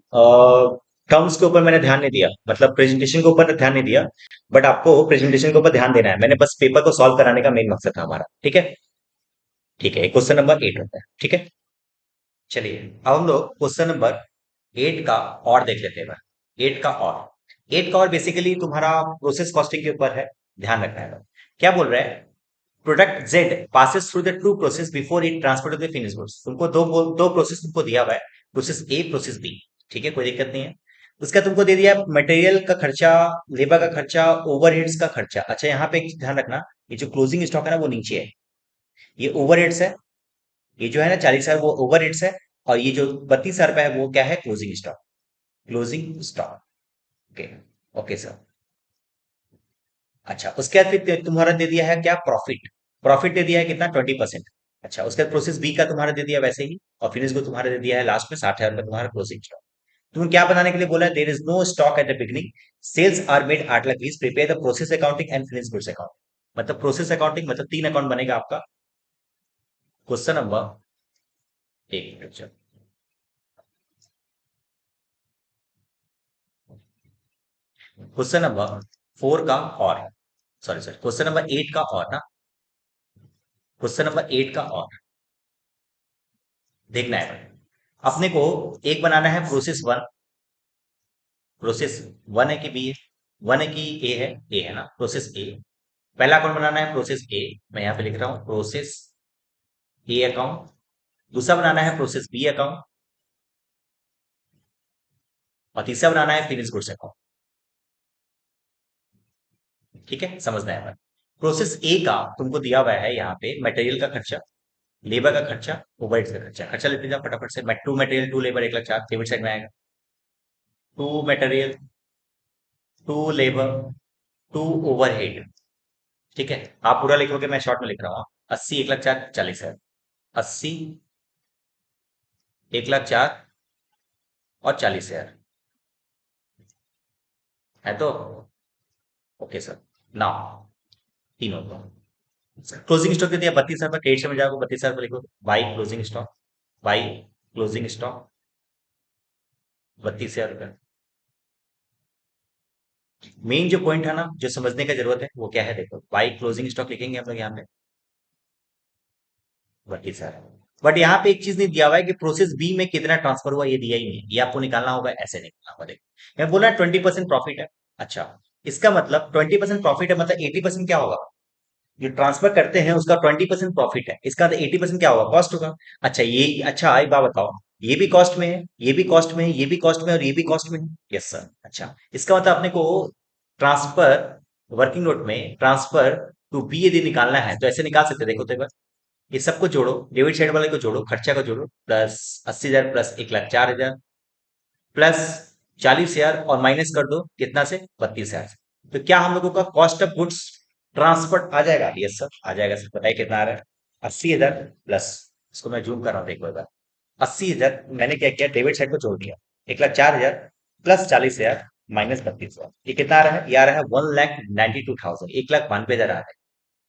टर्म्स के ऊपर मैंने ध्यान नहीं दिया, मतलब प्रेजेंटेशन के ऊपर ध्यान नहीं दिया। बट आपको प्रेजेंटेशन के ऊपर ध्यान देना है, मैंने बस पेपर को सॉल्व कराने का मेन मकसद था हमारा, ठीक है। ठीक है, क्वेश्चन नंबर 8 होता है, ठीक है। चलिए, अब हम लोग क्वेश्चन नंबर 8 का और देख लेते हैं। 8 का और, 8 का और बेसिकली तुम्हारा प्रोसेस कॉस्टिंग के ऊपर है, ध्यान रखना है। क्या बोल रहा है? Product Z passes through the two process before it transfer to the finish goods. तुमको दो प्रोसेस तुमको दिया हुआ है, प्रोसेस ए प्रोसेस बी, ठीक है, कोई दिक्कत नहीं है। उसका तुमको दे दिया मटेरियल का खर्चा, लेबर का खर्चा, ओवरहेड्स का खर्चा। अच्छा, यहाँ पे एक ध्यान रखना, ये जो क्लोजिंग स्टॉक है ना वो नीचे है, ये ओवरहेड्स है। ये जो है ना 40,000 वो ओवरहेड्स है, और ये जो 32,000 रुपया है वो क्या है? Closing stock. Closing stock, okay. Okay sir. अच्छा, उसके बाद फिर तुम्हारा दे दिया है क्या? प्रॉफिट। प्रॉफिट दे दिया है कितना? 20%। अच्छा, उसके बाद प्रोसेस बी का तुम्हारा दे दिया वैसे ही, और फिनिश को तुम्हारा दे दिया है लास्ट में 60,000 रुपये तुम्हारा क्लोजिंग स्टॉक। तुम्हें क्या बनाने के लिए बोला है? There is no stock at the beginning, sales are made 8 lakh, please prepare the process accounting and finish goods account. मतलब प्रोसेस अकाउंटिंग मतलब 3 अकाउंट बनेगा आपका। क्वेश्चन नंबर एक, क्वेश्चन नंबर 4 का और, सॉरी सॉरी, क्वेश्चन नंबर 8 का और ना, क्वेश्चन नंबर 8 का और देखना है। अपने को एक बनाना है प्रोसेस वन। प्रोसेस वन है कि बी है? वन है कि ए है? ए है ना, प्रोसेस ए। पहला अकाउंट बनाना है प्रोसेस ए, मैं यहाँ पे लिख रहा हूँ प्रोसेस ए अकाउंट। दूसरा बनाना है प्रोसेस बी अकाउंट, और तीसरा बनाना है फिनिश गुड्स अकाउंट। ठीक है, समझना है। प्रोसेस ए का तुमको दिया हुआ है यहाँ पे मटेरियल का खर्चा, लेबर का खर्चा, ओवरहेड्स का खर्चा। खर्चा लेते जाओ फटाफट से। To material to labour 1,04,000 debit side में आएगा। To material, to labour, to overhead, ठीक है। आप पूरा लिखोगे, मैं शॉर्ट में लिख रहा हूँ। 80, 1,04,000, 40,000। 80, 1,04,000 और 40,000 है तो। ओके सर, नाउ तीनों को क्लोजिंग स्टॉक दे दिया 32,000 रुपये, क्रेडिट से में जाओगे 32,000 रुपये लिखो, by closing stock, by closing stock 32,000 रुपये। मेन जो पॉइंट है ना, जो समझने का जरूरत है वो क्या है, देखो बाई क्लोजिंग स्टॉक लिखेंगे हम लोग यहाँ पे 32,000। बट यहाँ पे एक चीज नहीं दिया हुआ है कि प्रोसेस बी में कितना ट्रांसफर हुआ, ये दिया ही नहीं है। ये आपको निकालना होगा, ऐसे निकालना होगा। देखो मैं बोला 20% प्रॉफिट है। अच्छा, इसका मतलब 20% प्रॉफिट है, मतलब 80% क्या होगा? जो ट्रांसफर करते हैं उसका 20% प्रॉफिट है, इसका 80% क्या होगा? कॉस्ट होगा। अच्छा, ये अच्छा एक बात बताओ, ये भी कॉस्ट में है, ये भी कॉस्ट में है, ये भी कॉस्ट में है, और ये भी कॉस्ट में है। Yes sir. अच्छा, इसका मतलब अपने को ट्रांसफर, वर्किंग नोट में ट्रांसफर टू बी यदि निकालना है तो ऐसे निकाल सकते हैं। देखो तो एक बार ये सबको जोड़ो, डेबिट साइड वाले को जोड़ो, खर्चा को जोड़ो, प्लस 80,000 प्लस 1,04,000 प्लस 40,000, और माइनस कर दो कितना से? 32,000। तो क्या हम लोगों का कॉस्ट ऑफ गुड्स ट्रांसपोर्ट आ जाएगा? यस सर, आ जाएगा सर। बताइए कितना आ रहा है? 80,000 प्लस, इसको मैं जूम कर रहा हूँ, देखो एक बार। 80,000 मैंने क्या किया, डेबिट साइड को जोड़ दिया। 1,04,000 प्लस 40,000 माइनस 32,000, ये कितना आ रहा है? ये आ रहा है 1,92,000, 1,92,000 आ रहा है।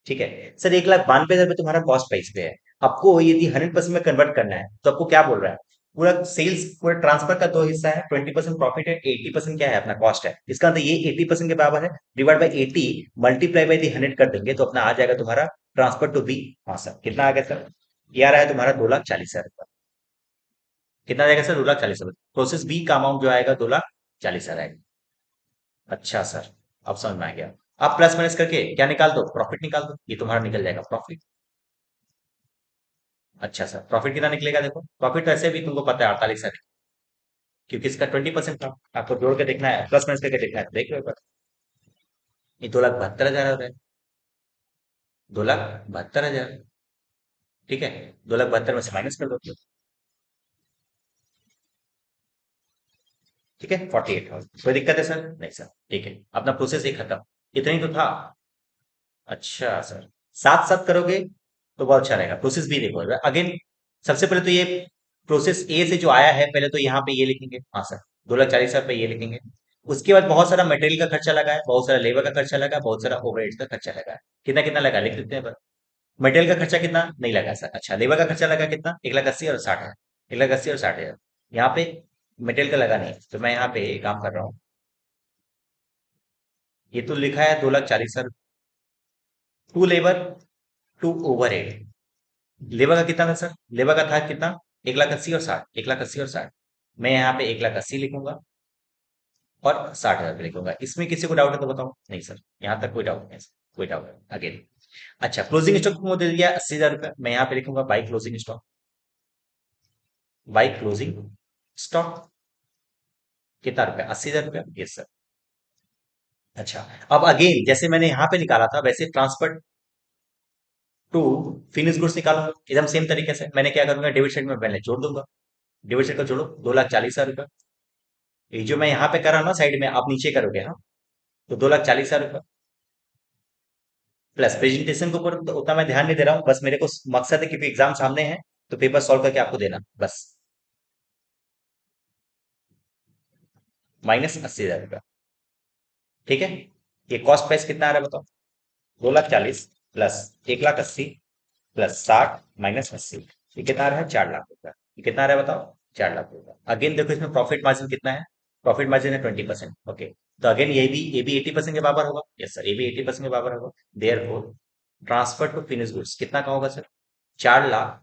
ठीक है सर, 1,92,000 पे तुम्हारा कॉस्ट प्राइस पे है। आपको यदि 100% में कन्वर्ट करना है तो आपको क्या बोल रहा है? पूरा सेल्स पूरा ट्रांसफर का दो हिस्सा है, 20% प्रॉफिट है, 80% क्या है अपना कॉस्ट है। इसका मतलब ये 80% के बराबर है, divide by 80 multiply by the 100 कर देंगे तो अपना आ जाएगा तुम्हारा ट्रांसफर टू बी। हाँ सर, कितना आ गया सर? ये आ रहा है तुम्हारा 2,40,000 रुपये। कितना आ जाएगा सर? 2,40,000 रुपये। प्रोसेस बी का अमाउंट जो आएगा 2,40,000 आएगा। अच्छा सर, अब समझ में आ गया। आप प्लस माइनस करके क्या निकाल दो? प्रॉफिट निकाल दो, ये तुम्हारा निकल जाएगा प्रॉफिट। अच्छा सर, प्रॉफिट कितना निकलेगा? देखो प्रॉफिट तो ऐसे भी तुमको पता है 48 है, क्योंकि इसका 20% था। आपको जोड़ के देखना है, प्लस माइनस करके देखना है, तो देख लो एक बार। ये 2,72,000 हो रहा है, 2,72,000। ठीक है, 2,72,000 में से माइनस कर दो। ठीक है, 48,000। कोई दिक्कत है सर? नहीं सर, ठीक है, अपना प्रोसेस ही खत्म। इतना ही तो था। अच्छा सर, साथ साथ करोगे तो बहुत अच्छा रहेगा। प्रोसेस भी देखो अगेन। सबसे पहले तो ये प्रोसेस ए से जो आया है, पहले तो यहाँ पे ये लिखेंगे। हाँ सर, 2,40,000 पे ये लिखेंगे। उसके बाद बहुत सारा मटेरियल का खर्चा लगा है, बहुत सारा लेबर का खर्चा लगा है, बहुत सारा ओवरहेड्स का खर्चा लगा है। कितना कितना लगा लिख देते हैं। मटेरियल का खर्चा कितना नहीं लगा सर? अच्छा, लेबर का खर्चा लगा कितना? 1,80,000 और 60,000। 1,80,000 और 60,000। यहाँ पे मटेरियल का लगा नहीं, तो मैं यहाँ पे काम कर रहा हूँ। ये तो लिखा है 2,40,000। To labour, to overhead. Labour का कितना था सर? लेबर का था कितना? 1,80,000 और 60। 1,80,000 और 60। मैं यहाँ पे 1,80,000 लिखूंगा और 60,000 पे लिखूंगा। इसमें किसी को डाउट है तो बताओ। नहीं सर, यहाँ तक कोई डाउट नहीं है सर, कोई डाउट है अगेन। अच्छा, क्लोजिंग स्टॉक को दे दिया 80,000 रुपये। मैं यहाँ पे लिखूंगा by closing stock. By closing stock कितना रुपया? 80,000 रुपया। Yes sir. अच्छा, अब अगेन जैसे मैंने यहाँ पे निकाला था, वैसे ट्रांसफर टू फिनिश गुड्स निकालूंगा एकदम सेम तरीके से। मैंने क्या करूंगा? डेबिट साइड में पहले जोड़ दूंगा। डेबिट साइड को जोड़ो, 2,40,000 रुपये। ये जो मैं यहाँ पे कर रहा हूँ ना साइड में, आप नीचे करोगे। हाँ, तो 2,40,000 रुपये प्लस प्रेजेंटेशन के ऊपर तो उतना मैं ध्यान नहीं दे रहा हूँ, बस मेरे को मकसद है क्योंकि एग्जाम सामने है, तो पेपर सॉल्व करके आपको देना बस। -80,000 रुपया। ठीक है, ये कॉस्ट प्राइस कितना आ रहा है बताओ? 2,40,000 प्लस 1,80,000 प्लस 60 -80, ये कितना आ रहा है? 4 लाख रुपया। ये कितना आ रहा है बताओ? 4 लाख रुपया। अगेन देखो इसमें प्रॉफिट मार्जिन कितना है? प्रॉफिट मार्जिन है 20%। ओके, तो अगेन ये भी 80% के बराबर होगा। यस सर, ये भी 80% के बराबर होगा। Therefore transfer to finish goods कितना का होगा sir? 4 lakh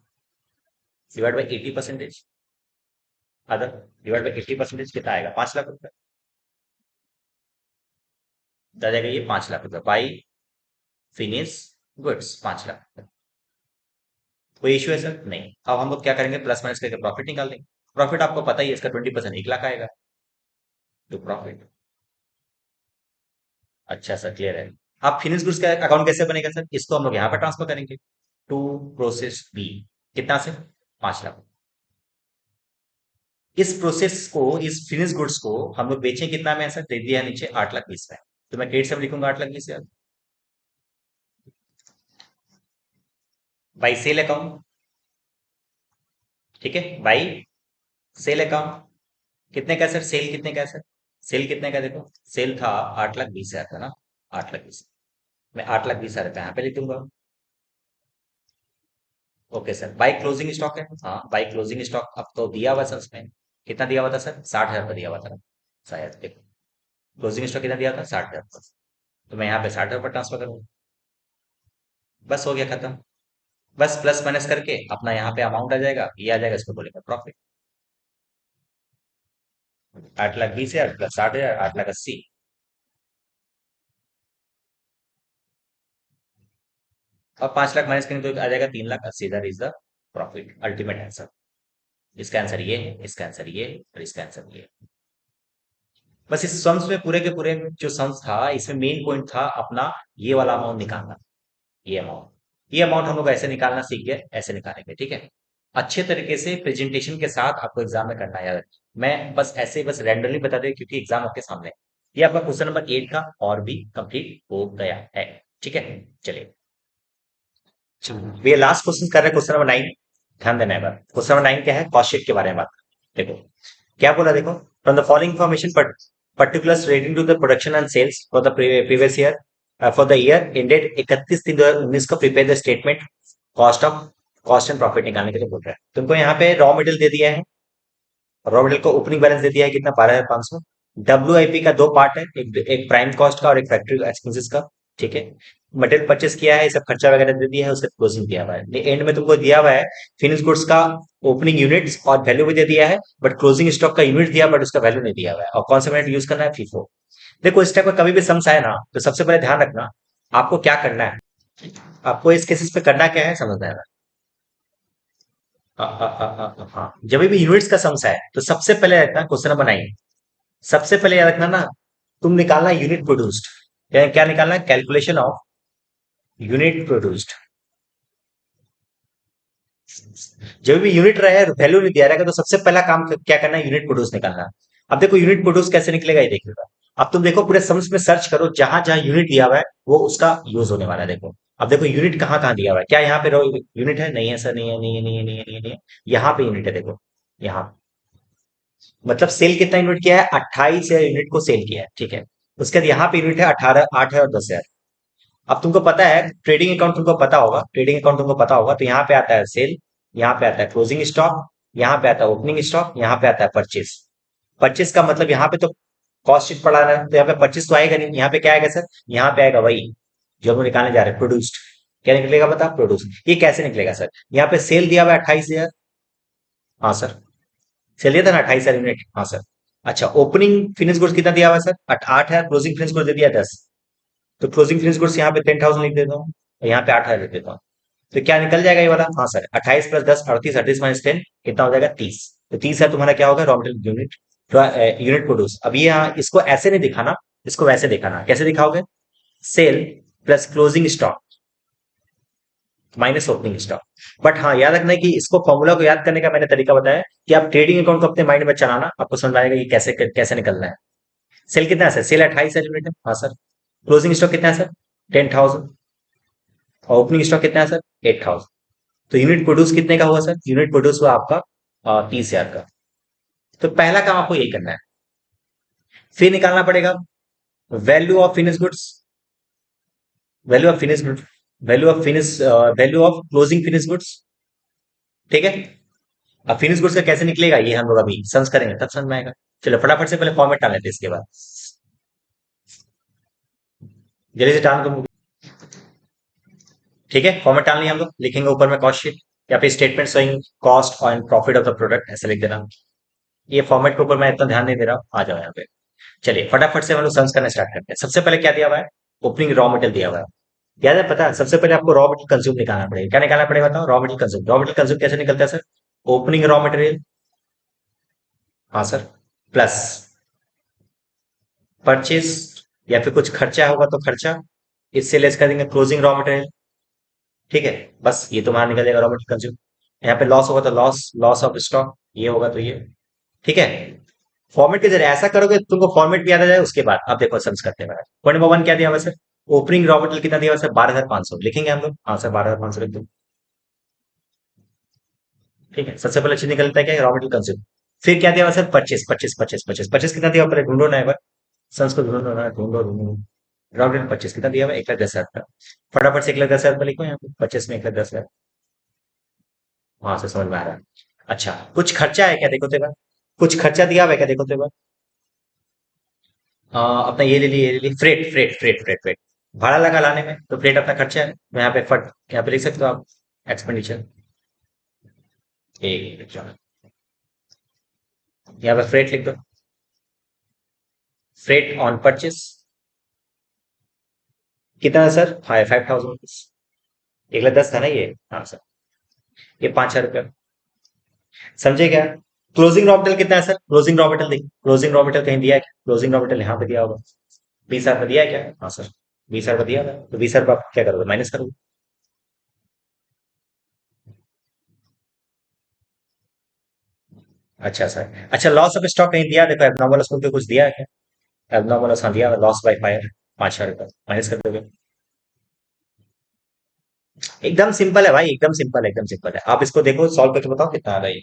divide by 80%। Other divide by 80% कितना आएगा? 5 लाख रुपया। आ जाएगा ये 5 लाख रुपया बाई फिनिश गुड्स, 5 लाख रुपया। कोई इशू है सर? नहीं। अब हम लोग क्या करेंगे? प्लस माइनस करके प्रॉफिट निकाल देंगे। प्रॉफिट आपको पता ही है, इसका 20% 1 लाख आएगा। तो प्रॉफिट। अच्छा सर, क्लियर है। आप फिनिश गुड्स का अकाउंट कैसे बनेगा सर? इसको हम लोग यहाँ पर ट्रांसफर करेंगे टू प्रोसेस बी। कितना से? 5 लाख। इस प्रोसेस को, इस फिनिश गुड्स को हम लोग बेचें कितना में? सर दे दिया है नीचे 8,20,000 में। तो मैं क्रेडिट सब लिखूंगा 8,20,000 बाई सेल अकाउंट। ठीक है, बाई सेल अकाउंट। कितने का सर? सेल कितने का है सर? सेल कितने का? देखो सेल था 8,20,000 का ना, 8,20,000। मैं 8,20,000 रुपये यहाँ पे लिख दूंगा। Okay sir, by closing stock है। हाँ, बाई क्लोजिंग स्टॉक अब तो दिया हुआ सर उसमें। कितना दिया हुआ था सर? 60,000 दिया हुआ था ना, शायद। देखो क्लोजिंग स्टॉक कितना दिया था? 60,000। तो मैं यहाँ पे 60,000 ट्रांसफर करूंगा। बस हो गया खत्म। बस प्लस माइनस करके अपना यहाँ पे अमाउंट आ जाएगा, ये आ जाएगा, इसको बोलेगा प्रॉफिट। 8,20,000 प्लस 60,000, 8,80,000। और 5 लाख माइनस करेंगे तो आ जाएगा 3,80,000। That is the profit ultimate answer. इसका आंसर ये है, इसका आंसर ये है, और इसका आंसर ये है। बस इस सम्स में पूरे के पूरे जो सम्स था, इसमें मेन पॉइंट था अपना ये वाला अमाउंट निकालना। ये अमाउंट हम लोग ऐसे निकालना सीख गए, ऐसे निकालेंगे। ठीक है, अच्छे तरीके से प्रेजेंटेशन के साथ आपको एग्जाम में करना है यार। मैं बस ऐसे बस रैंडमली बता दे क्योंकि एग्जाम आपके सामने है। ये आपका क्वेश्चन नंबर 8 का और भी कंप्लीट हो गया है। ठीक है, चलिए। ये लास्ट क्वेश्चन कर रहे हैं, क्वेश्चन नंबर 9। ध्यान देना है बार। क्वेश्चन नंबर 9 क्या है? कॉस्ट शीट के बारे में बात। देखो क्या बोला, देखो from the following information particulars relating to the production and sales for the previous year, for the year ended 31/3/2019 को prepare the statement cost and profit निकालने के लिए बोल रहा है तुमको। यहाँ पे रॉ मटेरियल दे दिया है, रॉ मटेरियल को ओपनिंग बैलेंस दे दिया है कितना, 12,500। WIP का दो पार्ट है, एक प्राइम कॉस्ट का और एक फैक्ट्री एक्सपेंसेस का। ठीक है, मटेरियल परचेस किया है, सब खर्चा वगैरह दे दिया है, उससे क्लोजिंग दिया हुआ है। एंड में तुमको दिया हुआ है फिनिश गुड्स का ओपनिंग यूनिट्स और वैल्यू भी दे दिया है, बट क्लोजिंग स्टॉक का यूनिट दिया, बट उसका वैल्यू नहीं दिया हुआ है। और कौन सा यूनिट यूज करना है, फीफो। देखो इस टाइप का कभी भी सम्स आए ना, तो सबसे पहले ध्यान रखना आपको क्या करना है। आपको इस केसेस पे करना क्या है समझना है। हाँ, जब भी यूनिट्स का सम्स आए तो सबसे पहले रखना क्वेश्चन बनाइए। सबसे पहले याद रखना ना, तुम निकालना यूनिट प्रोड्यूस्ड। क्या क्या निकालना है, कैलकुलेशन ऑफ यूनिट प्रोड्यूस्ड। जब भी यूनिट रहे वैल्यू नहीं दिया रहेगा तो सबसे पहला काम क्या करना है, यूनिट प्रोड्यूस निकालना है। अब देखो यूनिट प्रोड्यूस कैसे निकलेगा ये देखिएगा। अब तुम देखो पूरे सम्स में सर्च करो, जहां जहां यूनिट दिया हुआ है वो उसका यूज होने वाला है। देखो अब देखो यूनिट कहाँ कहाँ दिया हुआ है, क्या यहाँ पे यूनिट है, नहीं है सर, नहीं है, नहीं है, नहीं है, नहीं है, नहीं है, नहीं है। यहाँ पे यूनिट है, देखो यहाँ। मतलब सेल कितना यूनिट किया है, 28 यूनिट को सेल किया है। ठीक है, उसके बाद यहाँ पे यूनिट है 18, 8 है और 10 है। अब तुमको पता है ट्रेडिंग अकाउंट, तुमको पता होगा ट्रेडिंग अकाउंट तुमको पता होगा, तो यहाँ पे आता है सेल, यहाँ पे आता है क्लोजिंग स्टॉक, यहाँ पे आता है ओपनिंग स्टॉक, यहाँ पे आता है परचेस। परचेस का मतलब यहाँ पे तो कॉस्ट शीट पड़ा है, तो यहाँ पे परचेस तो आएगा नहीं। यहाँ पे क्या आएगा सर, यहाँ पे आएगा वही जो हम निकालने जा रहे हैं, प्रोड्यूस्ड। क्या निकलेगा बता, प्रोड्यूस। ये कैसे निकलेगा सर, यहाँ पे सेल दिया हुआ है 28,000। हाँ सर, सेल दिया था ना 28,000 यूनिट, हाँ सर। अच्छा, ओपनिंग फिनिश गुड्स कितना दिया हुआ है सर, 8 है। क्लोजिंग फिनिश गुड्स दे दिया 10। तो क्लोजिंग फिनिश गुड्स यहाँ पे 10,000 लिख देता हूँ, और यहाँ पे 8,000 लिख देता हूँ। तो क्या निकल जाएगा ये वाला, हाँ सर, 28 प्लस 10 38, 38 माइनस 10 कितना हो जाएगा, 30। तो 30 है तुम्हारा क्या होगा, raw material unit, unit produce. अब ये यहाँ इसको ऐसे नहीं दिखाना, इसको वैसे दिखाना। कैसे दिखाओगे, sale plus closing stock minus opening stock. But हाँ याद रखना है कि इसको फॉर्मूला को याद करने का मैंने तरीका बताया कि आप ट्रेडिंग अकाउंट को अपने माइंड में चलाना, आपको समझ आएगा कि कैसे कैसे निकलना है। सेल कितना है सर, सेल 28 है यूनिट है, हाँ सर। क्लोजिंग स्टॉक कितना है सर, 10,000। और ओपनिंग स्टॉक कितना है सर, 8,000। तो यूनिट प्रोड्यूस कितने का हुआ सर, यूनिट प्रोड्यूस हुआ आपका 30,000 का। तो पहला काम आपको यही करना है। फिर निकालना पड़ेगा value of finish goods, value of finish goods, value of finish, value of closing finish goods. ठीक है, अब फिनिश गुड्स का कैसे निकलेगा ये हम लोग अभी समझ करेंगे, तब समझ में आएगा। चलो फटाफट से पहले फॉर्मेट डाल लेते हैं, इसके बाद जल्दी से डाल दो। ठीक है, फॉर्मेट डालनी है हम लोग, लिखेंगे ऊपर में कॉस्ट शीट या फिर statement showing cost and profit of the product, ऐसे लिख देना। ये फॉर्मेट के ऊपर मैं इतना ध्यान नहीं दे रहा हूँ, आ जाओ यहाँ पे। चलिए फटाफट से हम लोग सम्स करना स्टार्ट करते हैं। सबसे पहले क्या दिया हुआ है, ओपनिंग रॉ मटेरियल दिया हुआ है। याद है, पता है सबसे पहले आपको रॉ मटेरियल कंज्यूम निकालना पड़ेगा। क्या निकालना पड़ेगा बताओ, raw material consume. Raw material consume कैसे निकलता है सर, ओपनिंग रॉ मटेरियल, हाँ सर, प्लस परचेज या फिर कुछ खर्चा होगा तो खर्चा, इससे लेस कर देंगे क्लोजिंग रॉ मटेरियल। ठीक है, बस ये तुम्हारा निकल जाएगा रॉ मटेरियल कंज्यूम। यहाँ पे लॉस होगा तो लॉस, लॉस ऑफ स्टॉक, ये होगा तो ये। ठीक है, फॉर्मेट के जरिए ऐसा करोगे तुमको फॉर्मेट भी याद आ जाए। उसके बाद अब देखो सम्स करते हैं। पॉइंट नंबर 1 क्या दिया हुआ है सर, ओपनिंग रॉ मटेरियल कितना दिया हुआ है सर, 12,500 लिखेंगे हम लोग, हाँ सर 12,500 लिख दो। ठीक है, सबसे पहले चीज निकलता है क्या, रॉ मटेरियल कंज्यूम। फिर क्या दिया हुआ sir, purchase, purchase, purchase, purchase, purchase कितना दिया हुआ, पहले ढूंढो ना एक बार। सन्स को ढूंढो ना, ढूंढो ढूंढो। रॉ मटेरियल परचेस कितना दिया हुआ है, 1,10,000 का। फटाफट से 1,10,000 पर लिखो यहाँ पे, परचेस में 1,10,000। वहां से समझ में आ रहा है। अच्छा, कुछ खर्चा है क्या देखो तो एक बार, कुछ खर्चा दिया हुआ है क्या देखो तो एक बार। अपना ये ले ली, ये ले ली, freight, freight, freight, freight, freight, भाड़ा लगा लाने में, तो फ्रेट अपना खर्चा है। तो यहाँ पे फट, यहाँ पे लिख सकते हो आप एक्सपेंडिचर। एक मिनट जाओ। यहाँ पे फ्रेट लिख दो, फ्रेट ऑन परचेस कितना है सर, 5,000 रुपीज। 1,10,000 था ना ये, हाँ सर। ये 5,000 रुपया, समझे क्या। क्लोजिंग रॉ मटेरियल कितना है सर, क्लोजिंग रॉ मटेरियल देखिए, क्लोजिंग रॉ मटेरियल कहीं दिया है क्या? क्लोजिंग रॉ मटेरियल यहाँ पे दिया होगा, 20,000 का दिया है क्या, हाँ सर 20,000 का दिया है। तो 20,000 आप क्या करोगे, माइनस करोगे। अच्छा सर, अच्छा लॉस ऑफ स्टॉक कहीं दिया है? देखो एबनॉर्मल उसमें तो कुछ दिया है क्या, एबनॉर्मल हाँ दिया, लॉस बाय फायर 5,000 रुपया माइनस कर दोगे। एकदम सिंपल है भाई, एकदम सिंपल है, एकदम सिंपल है। आप इसको देखो, सॉल्व करके बताओ कितना आ रहा है ये।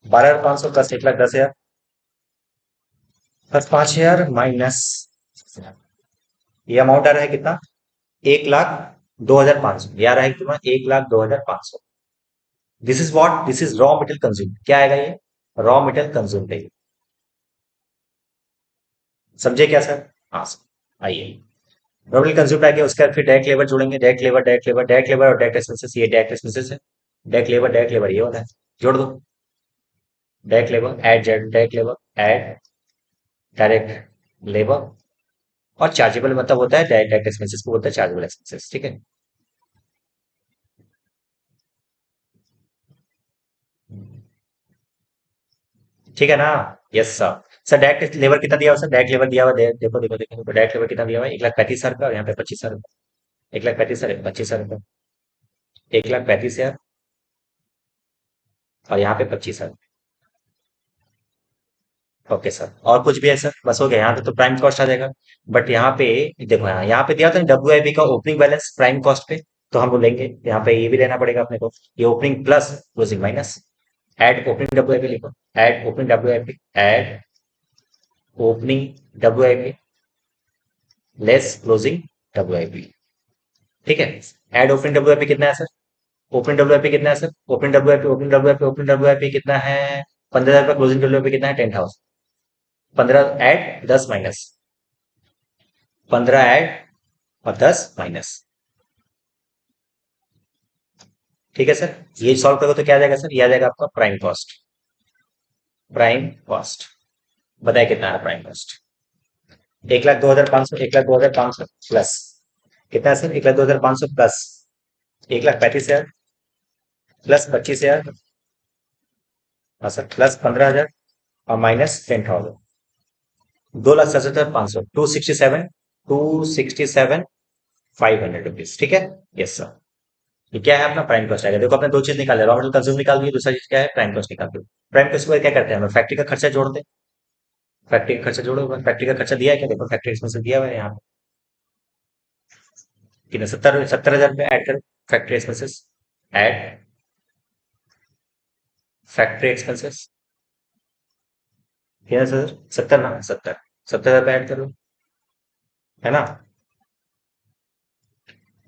12,500 प्लस 1,10,000 प्लस 5,000 माइनस, ये अमाउंट आ रहा है कितना, 1,02,500। ये आ रहा है कितना, 1,02,500। This is what, this is raw material consume. क्या आएगा ये, रॉ मटेरियल कंज्यूम डेली। समझे क्या सर? हाँ सर, आइए। रॉ मटेरियल कंज्यूम आ गया, उसके बाद फिर डायरेक्ट लेबर जोड़ेंगे, direct labour, direct labour, direct labour और डायरेक्ट एक्सपेंसेस, ये डायरेक्ट एक्सपेंसेस है। डायरेक्ट लेबर ये वाला है, जोड़ दो। Direct labour add, direct labour add direct labour. और चार्जेबल मतलब होता है डायरेक्ट एक्सपेंसेस को बोलता है चार्जेबल एक्सपेंसेस, ठीक है। ठीक है ना? Yes sir. Sir direct labour कितना दिया हुआ सर? डायरेक्ट लेबर दिया हुआ देखो देखो देखो, डायरेक्ट लेबर कितना दिया हुआ है? 1,35,000 का, और यहाँ पे 25,000। 1,35,000, 25,000, 1,35,000 और यहाँ पे 25,000। ओके सर, और कुछ भी है सर? बस हो गया, यहाँ पे तो प्राइम कॉस्ट आ जाएगा। बट यहाँ पे देखो, यहाँ पे दिया था WIP का ओपनिंग बैलेंस प्राइम कॉस्ट पे, तो हम वो लेंगे, यहाँ पे ये भी लेना पड़ेगा अपने को। ये opening plus closing minus. Add opening WIP लिखो, add opening WIP, add opening WIP less closing WIP। ठीक है। एड ओपनिंग WIP कितना है सर? ओपनिंग WIP कितना है sir? Opening WIP, opening WIP, opening WIP कितना है? 15,000 का। क्लोजिंग WIP कितना है? 10,000। 15 ऐड 10 माइनस, 15 ऐड और 10 माइनस। ठीक है सर। ये सॉल्व करोगे तो क्या आ जाएगा सर? ये आ जाएगा आपका प्राइम कॉस्ट। प्राइम कॉस्ट बताए कितना है प्राइम कॉस्ट? 1,02,500, 1,02,500 प्लस कितना है सर? 1,02,500 प्लस 1,35,000 प्लस 25,000, हाँ सर, प्लस 15,000 और माइनस 10,000। 2,67,500, 267,500 रुपीज। ठीक है। Yes sir. ये क्या है? अपना प्राइम कॉस्ट आएगा। देखो, आपने दो चीज निकाले, रॉ मटेरियल कंज्यूम निकाल दिए, दूसरा चीज क्या है? प्राइम कॉस्ट निकाल दिए। प्राइम कॉस्ट को क्या करते हैं हम? फैक्ट्री का खर्चा जोड़ते हैं। फैक्ट्री का खर्चा जोड़ो, फैक्ट्री का खर्चा दिया है क्या? देखो, फैक्ट्री एक्सपेंसेस दिया हुआ है यहाँ पे। कितने? 70,000 रुपये ऐड करो। Factory expenses add factory expenses कितना सर? 70 ना? 70,000 रुपये ऐड करो, है ना?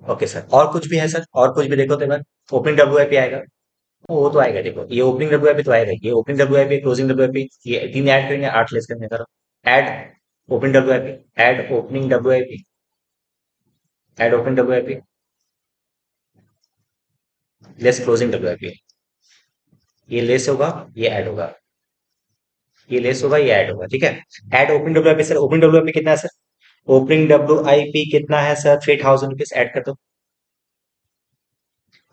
ओके सर, और कुछ भी है सर? और कुछ भी देखो तो एक बार। ओपनिंग WIP आएगा, वो तो आएगा। देखो, ये ओपनिंग WIP तो आएगा, ये ओपनिंग WIP, क्लोजिंग WIP, ये तीन ऐड करेंगे, 8 लेस करने करो। Add opening WIP, add opening WIP, add opening WIP less closing WIP। ये लेस होगा, ये ऐड होगा, ये लेस होगा, ये ऐड होगा, ठीक है। Add opening WIP sir, opening WIP कितना है सर? ओपनिंग WIP कितना है सर? 3,000 रुपीज ऐड कर दो।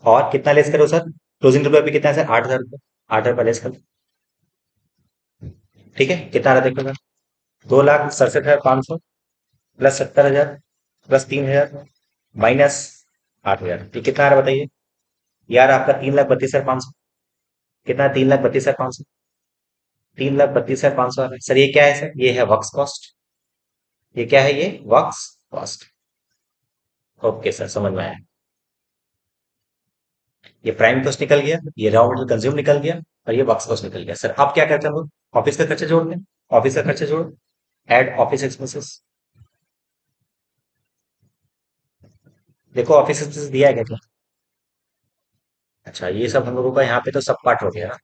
और कितना लेस करो सर? क्लोजिंग WIP कितना है सर? 8,000 रुपये। 8,000 रुपये लेस कर दो। ठीक है, कितना आ रहा है देखो सर? 2,67,500 प्लस 70,000 प्लस 3,000 माइनस 8,000, ये कितना आ रहा है बताइए? यार आपका 3,32,500। कितना? 3,32,500। 3,32,500 आ रहा है सर। ये क्या है सर? ये है वर्क्स कॉस्ट। ये क्या है? ये वर्क्स कॉस्ट। ओके सर, समझ में आया। ये प्राइम कॉस्ट निकल गया, ये रॉ मटेरियल कंज्यूम निकल गया, और ये वर्क्स कॉस्ट निकल गया। सर अब क्या करते हैं हम लोग? ऑफिस का खर्चा जोड़ते हैं। ऑफिस का खर्चा जोड़ो, एड ऑफिस एक्सपेंसेस। देखो, ऑफिस एक्सपेंसेस दिया है क्या? अच्छा, ये सब हम लोगों का यहाँ पे तो सब पार्ट हो गया ना।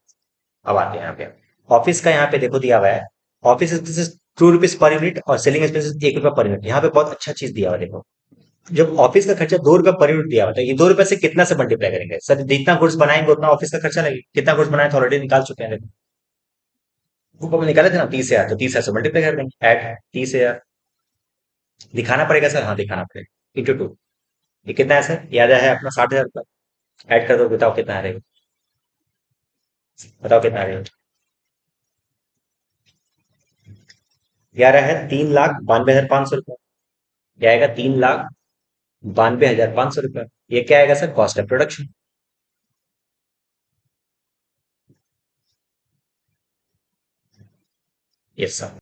अब आते हैं यहाँ पे। ऑफिस का यहाँ पे देखो दिया हुआ है, office expenses 2 rupees per unit और सेलिंग एक्सपेंसेस 1 रुपया पर यूनिट। यहाँ पे बहुत अच्छा चीज दिया हुआ है, देखो। जब ऑफिस का खर्चा 2 रुपया पर यूनिट दिया हुआ है, तो ये 2 रुपये से कितना से मल्टीप्लाई करेंगे सर? जितना गुड्स बनाएंगे उतना ऑफिस का खर्चा लगेगा। कितना गुड्स बनाए तो ऑलरेडी निकाल चुके हैं, देखो। वो हम निकाले थे ना 30,000, तो 30,000 से मल्टीप्लाई कर देंगे, एट 30,000। दिखाना पड़ेगा सर? हाँ, दिखाना पड़ेगा, इंटू 2। ये कितना है सर? याद है अपना 60,000 ऐड कर दो, बताओ कितना रहेगा? बताओ कितना रहेगा? क्या रहा है? 3,92,500 रुपये। क्या आएगा? 3,92,500 रुपये। ये क्या आएगा sir? Cost of production. Yes sir.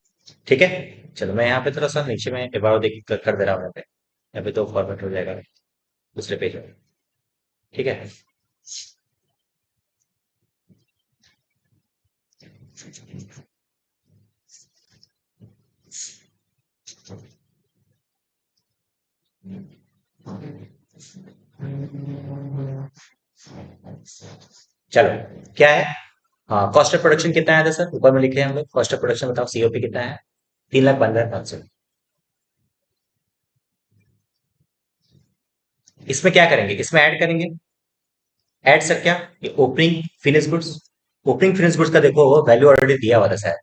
ठीक है। चलो, मैं यहाँ पे थोड़ा सा नीचे में एक बार देख कर दे रहा हूँ, यहाँ पे तो फॉर्मेट हो जाएगा दूसरे पेज में। ठीक है। चलो, क्या है? हाँ, कॉस्ट ऑफ प्रोडक्शन कितना आया था सर, ऊपर में लिखे हैं हम लोग, कॉस्ट ऑफ प्रोडक्शन बताओ, सीओपी कितना है? 3,92,500। इसमें क्या करेंगे, इसमें ऐड करेंगे। ऐड सर क्या? ये opening finish goods. Opening finish goods का देखो वैल्यू ऑलरेडी दिया हुआ था शायद।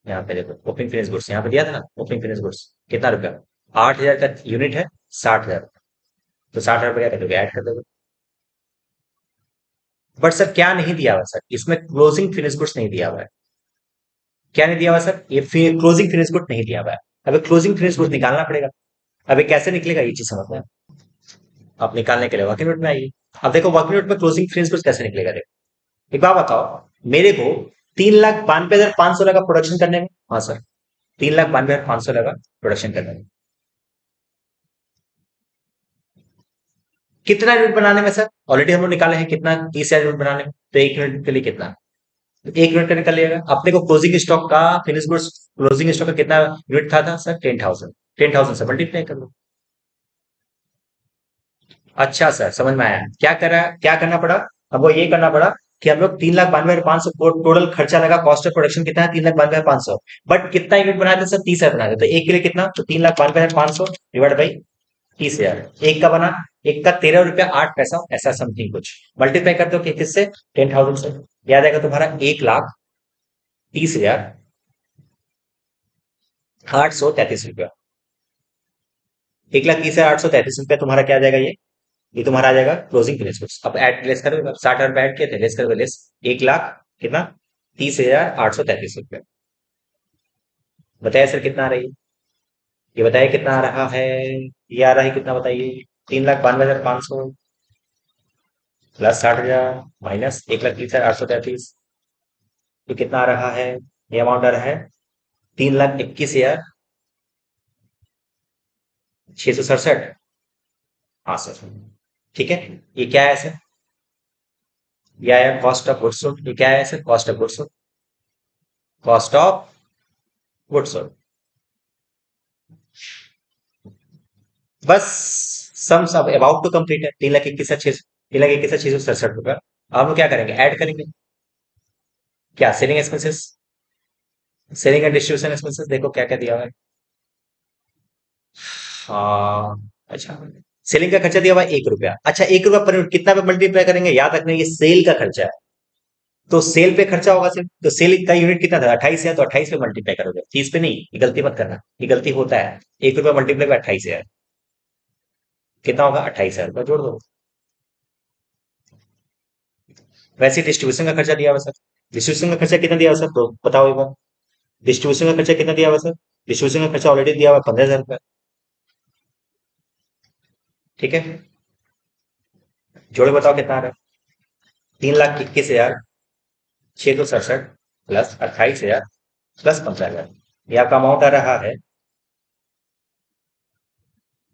यहाँ पे देखो ओपनिंग फिनिश गुड्स यहाँ पे दिया था ना, ओपनिंग फिनिश गुड्स कितना रुपया? 8,000 का यूनिट है, 60,000। तो 60,000 रुपया क्या करोगे, ऐड कर दोगे। बट सर क्या नहीं दिया हुआ सर, इसमें क्लोजिंग फिनिश गुड्स नहीं दिया हुआ है। क्या नहीं दिया हुआ सर, ये क्लोजिंग फिनिश गुड नहीं दिया हुआ है। अभी क्लोजिंग फिनिश गुड निकालना पड़ेगा। अभी कैसे निकलेगा ये चीज समझना है। आप निकालने के लिए वर्किंग नोट में आइए। अब देखो वर्किंग नोट में क्लोजिंग फिनिश गुड कैसे निकलेगा, देखो। एक बात बताओ, मेरे को 3,92,500 लगा प्रोडक्शन करने में। हाँ सर, 3,92,500 लगा प्रोडक्शन करने में। कितना यूनिट बनाने में सर, ऑलरेडी हम लोग निकाले हैं कितना, 30,000 यूनिट बनाने में। तो एक यूनिट के लिए कितना, एक यूनिट का निकल लेगा। अपने को क्लोजिंग स्टॉक का फिनिश गुड्स, क्लोजिंग स्टॉक का कितना यूनिट था सर, 10,000। 10,000 से मल्टीप्लाई कर लो। अच्छा सर, समझ में आया। क्या करा, क्या करना पड़ा? हमको ये करना पड़ा कि हम लोग 3,92,500 टोटल खर्चा लगा, कॉस्ट ऑफ प्रोडक्शन कितना है, 3,92,500। बट कितना यूनिट बनाया था सर, 30,000 बनाया था। तो एक के लिए कितना, तो 3,92,500 डिवाइड बाई 30,000। एक का बना, एक का 13 रुपया 8 पैसा, ऐसा समथिंग कुछ। मल्टीप्लाई करते हो कि किससे, 10,000 से। याद आएगा तुम्हारा 1,30,833 रुपया। 1,30,833 रुपया तुम्हारा क्या आ जाएगा, ये तुम्हारा आ जाएगा क्लोजिंग फिनिश गुड्स। अब ऐड लेस करो, 60,000 रुपए ऐड किए थे, लेस करोगे लेस। 1,00,000 कितना, 30,833 रुपया। बताइए सर कितना आ रही है, ये बताइए कितना आ रहा है। ये आ रहा है कितना बताइए, 3,92,500 प्लस 60,000 माइनस 1,30,833। ये कितना आ रहा है, ये अमाउंट आ रहा है 3,21,667। हाँ सर, ठीक है। ये क्या है सर, ये आया कॉस्ट ऑफ गुड्स सोल्ड। ये क्या है sir, cost of goods sold, cost of goods sold. बस सम सब अबाउट टू कंप्लीट है। 3,21,600, 3,21,667 रुपया। अब हम लोग क्या करेंगे, ऐड करेंगे। क्या, selling expenses, selling and distribution expenses, देखो क्या क्या दिया हुआ है। हाँ, अच्छा, सेलिंग का खर्चा दिया हुआ है 1 रुपया। अच्छा, 1 रुपया पर यूनिट कितना पे मल्टीप्लाई करेंगे, याद रखना ये सेल का खर्चा है। तो सेल पे खर्चा होगा सिर्फ, तो सेल का यूनिट कितना था, 28 है, तो 28 पे मल्टीप्लाई करोगे, 30 पे नहीं। ये गलती मत करना, ये गलती होता है। 1 रुपया मल्टीप्लाई बाय 28 है, कितना होगा, 28,000 रुपया जोड़ दो। वैसे डिस्ट्रीब्यूशन का खर्चा दिया हुआ सर, डिस्ट्रीब्यूशन का खर्चा कितना दिया हुआ सर, तो बताओ एक बार। डिस्ट्रीब्यूशन का खर्चा कितना दिया हुआ सर, डिस्ट्रीब्यूशन का खर्चा ऑलरेडी दिया हुआ 15,000 रुपया। ठीक है, जोड़े बताओ कितना आ रहा है। 3,21,667 प्लस 28,000 प्लस 15,000, ये आपका अमाउंट आ रहा है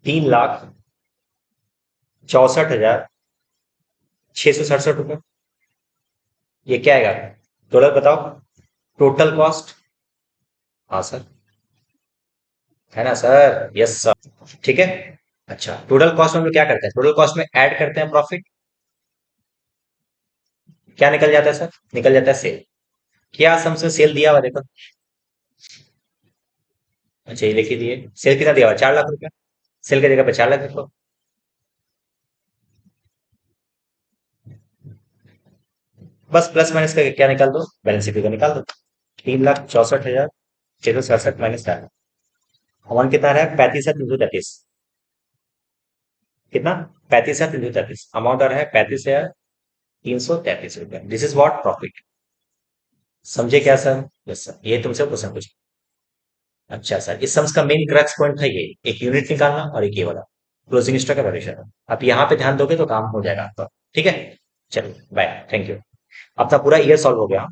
3,64,667 रुपये। ये क्या आएगा, टोटल बताओ, टोटल कॉस्ट। हाँ सर, है ना सर, यस सर, ठीक है। अच्छा, टोटल कॉस्ट में हम लोग क्या करते हैं, टोटल कॉस्ट में ऐड करते हैं प्रॉफिट। क्या निकल जाता है सर, निकल जाता है सेल। क्या हमसे सेल दिया हुआ देखो। अच्छा, ये लिखिए दिए, सेल कितना दिया हुआ, 4 लाख रुपया। सेल की जगह पे 4 लाख लिखो। बस प्लस माइनस करके क्या निकाल दो, बैलेंस शीट का निकाल दो। 3,64,667 माइनस 4, अमाउंट कितना रहा है, 35,333। कितना, 35,333, अमाउंट आ रहा है 35,333 रुपया। This is what profit. समझे क्या सर, यस सर, ये तुमसे क्वेश्चन पूछ। अच्छा सर, इस सम्स का मेन क्रक्स पॉइंट था ये, एक यूनिट निकालना और एक ये वाला क्लोजिंग स्टॉक का वैल्यूएशन। आप यहाँ पे ध्यान दोगे तो काम हो जाएगा आपका। ठीक है, चलो बाय, थैंक यू। अपना पूरा ईयर सॉल्व हो गया।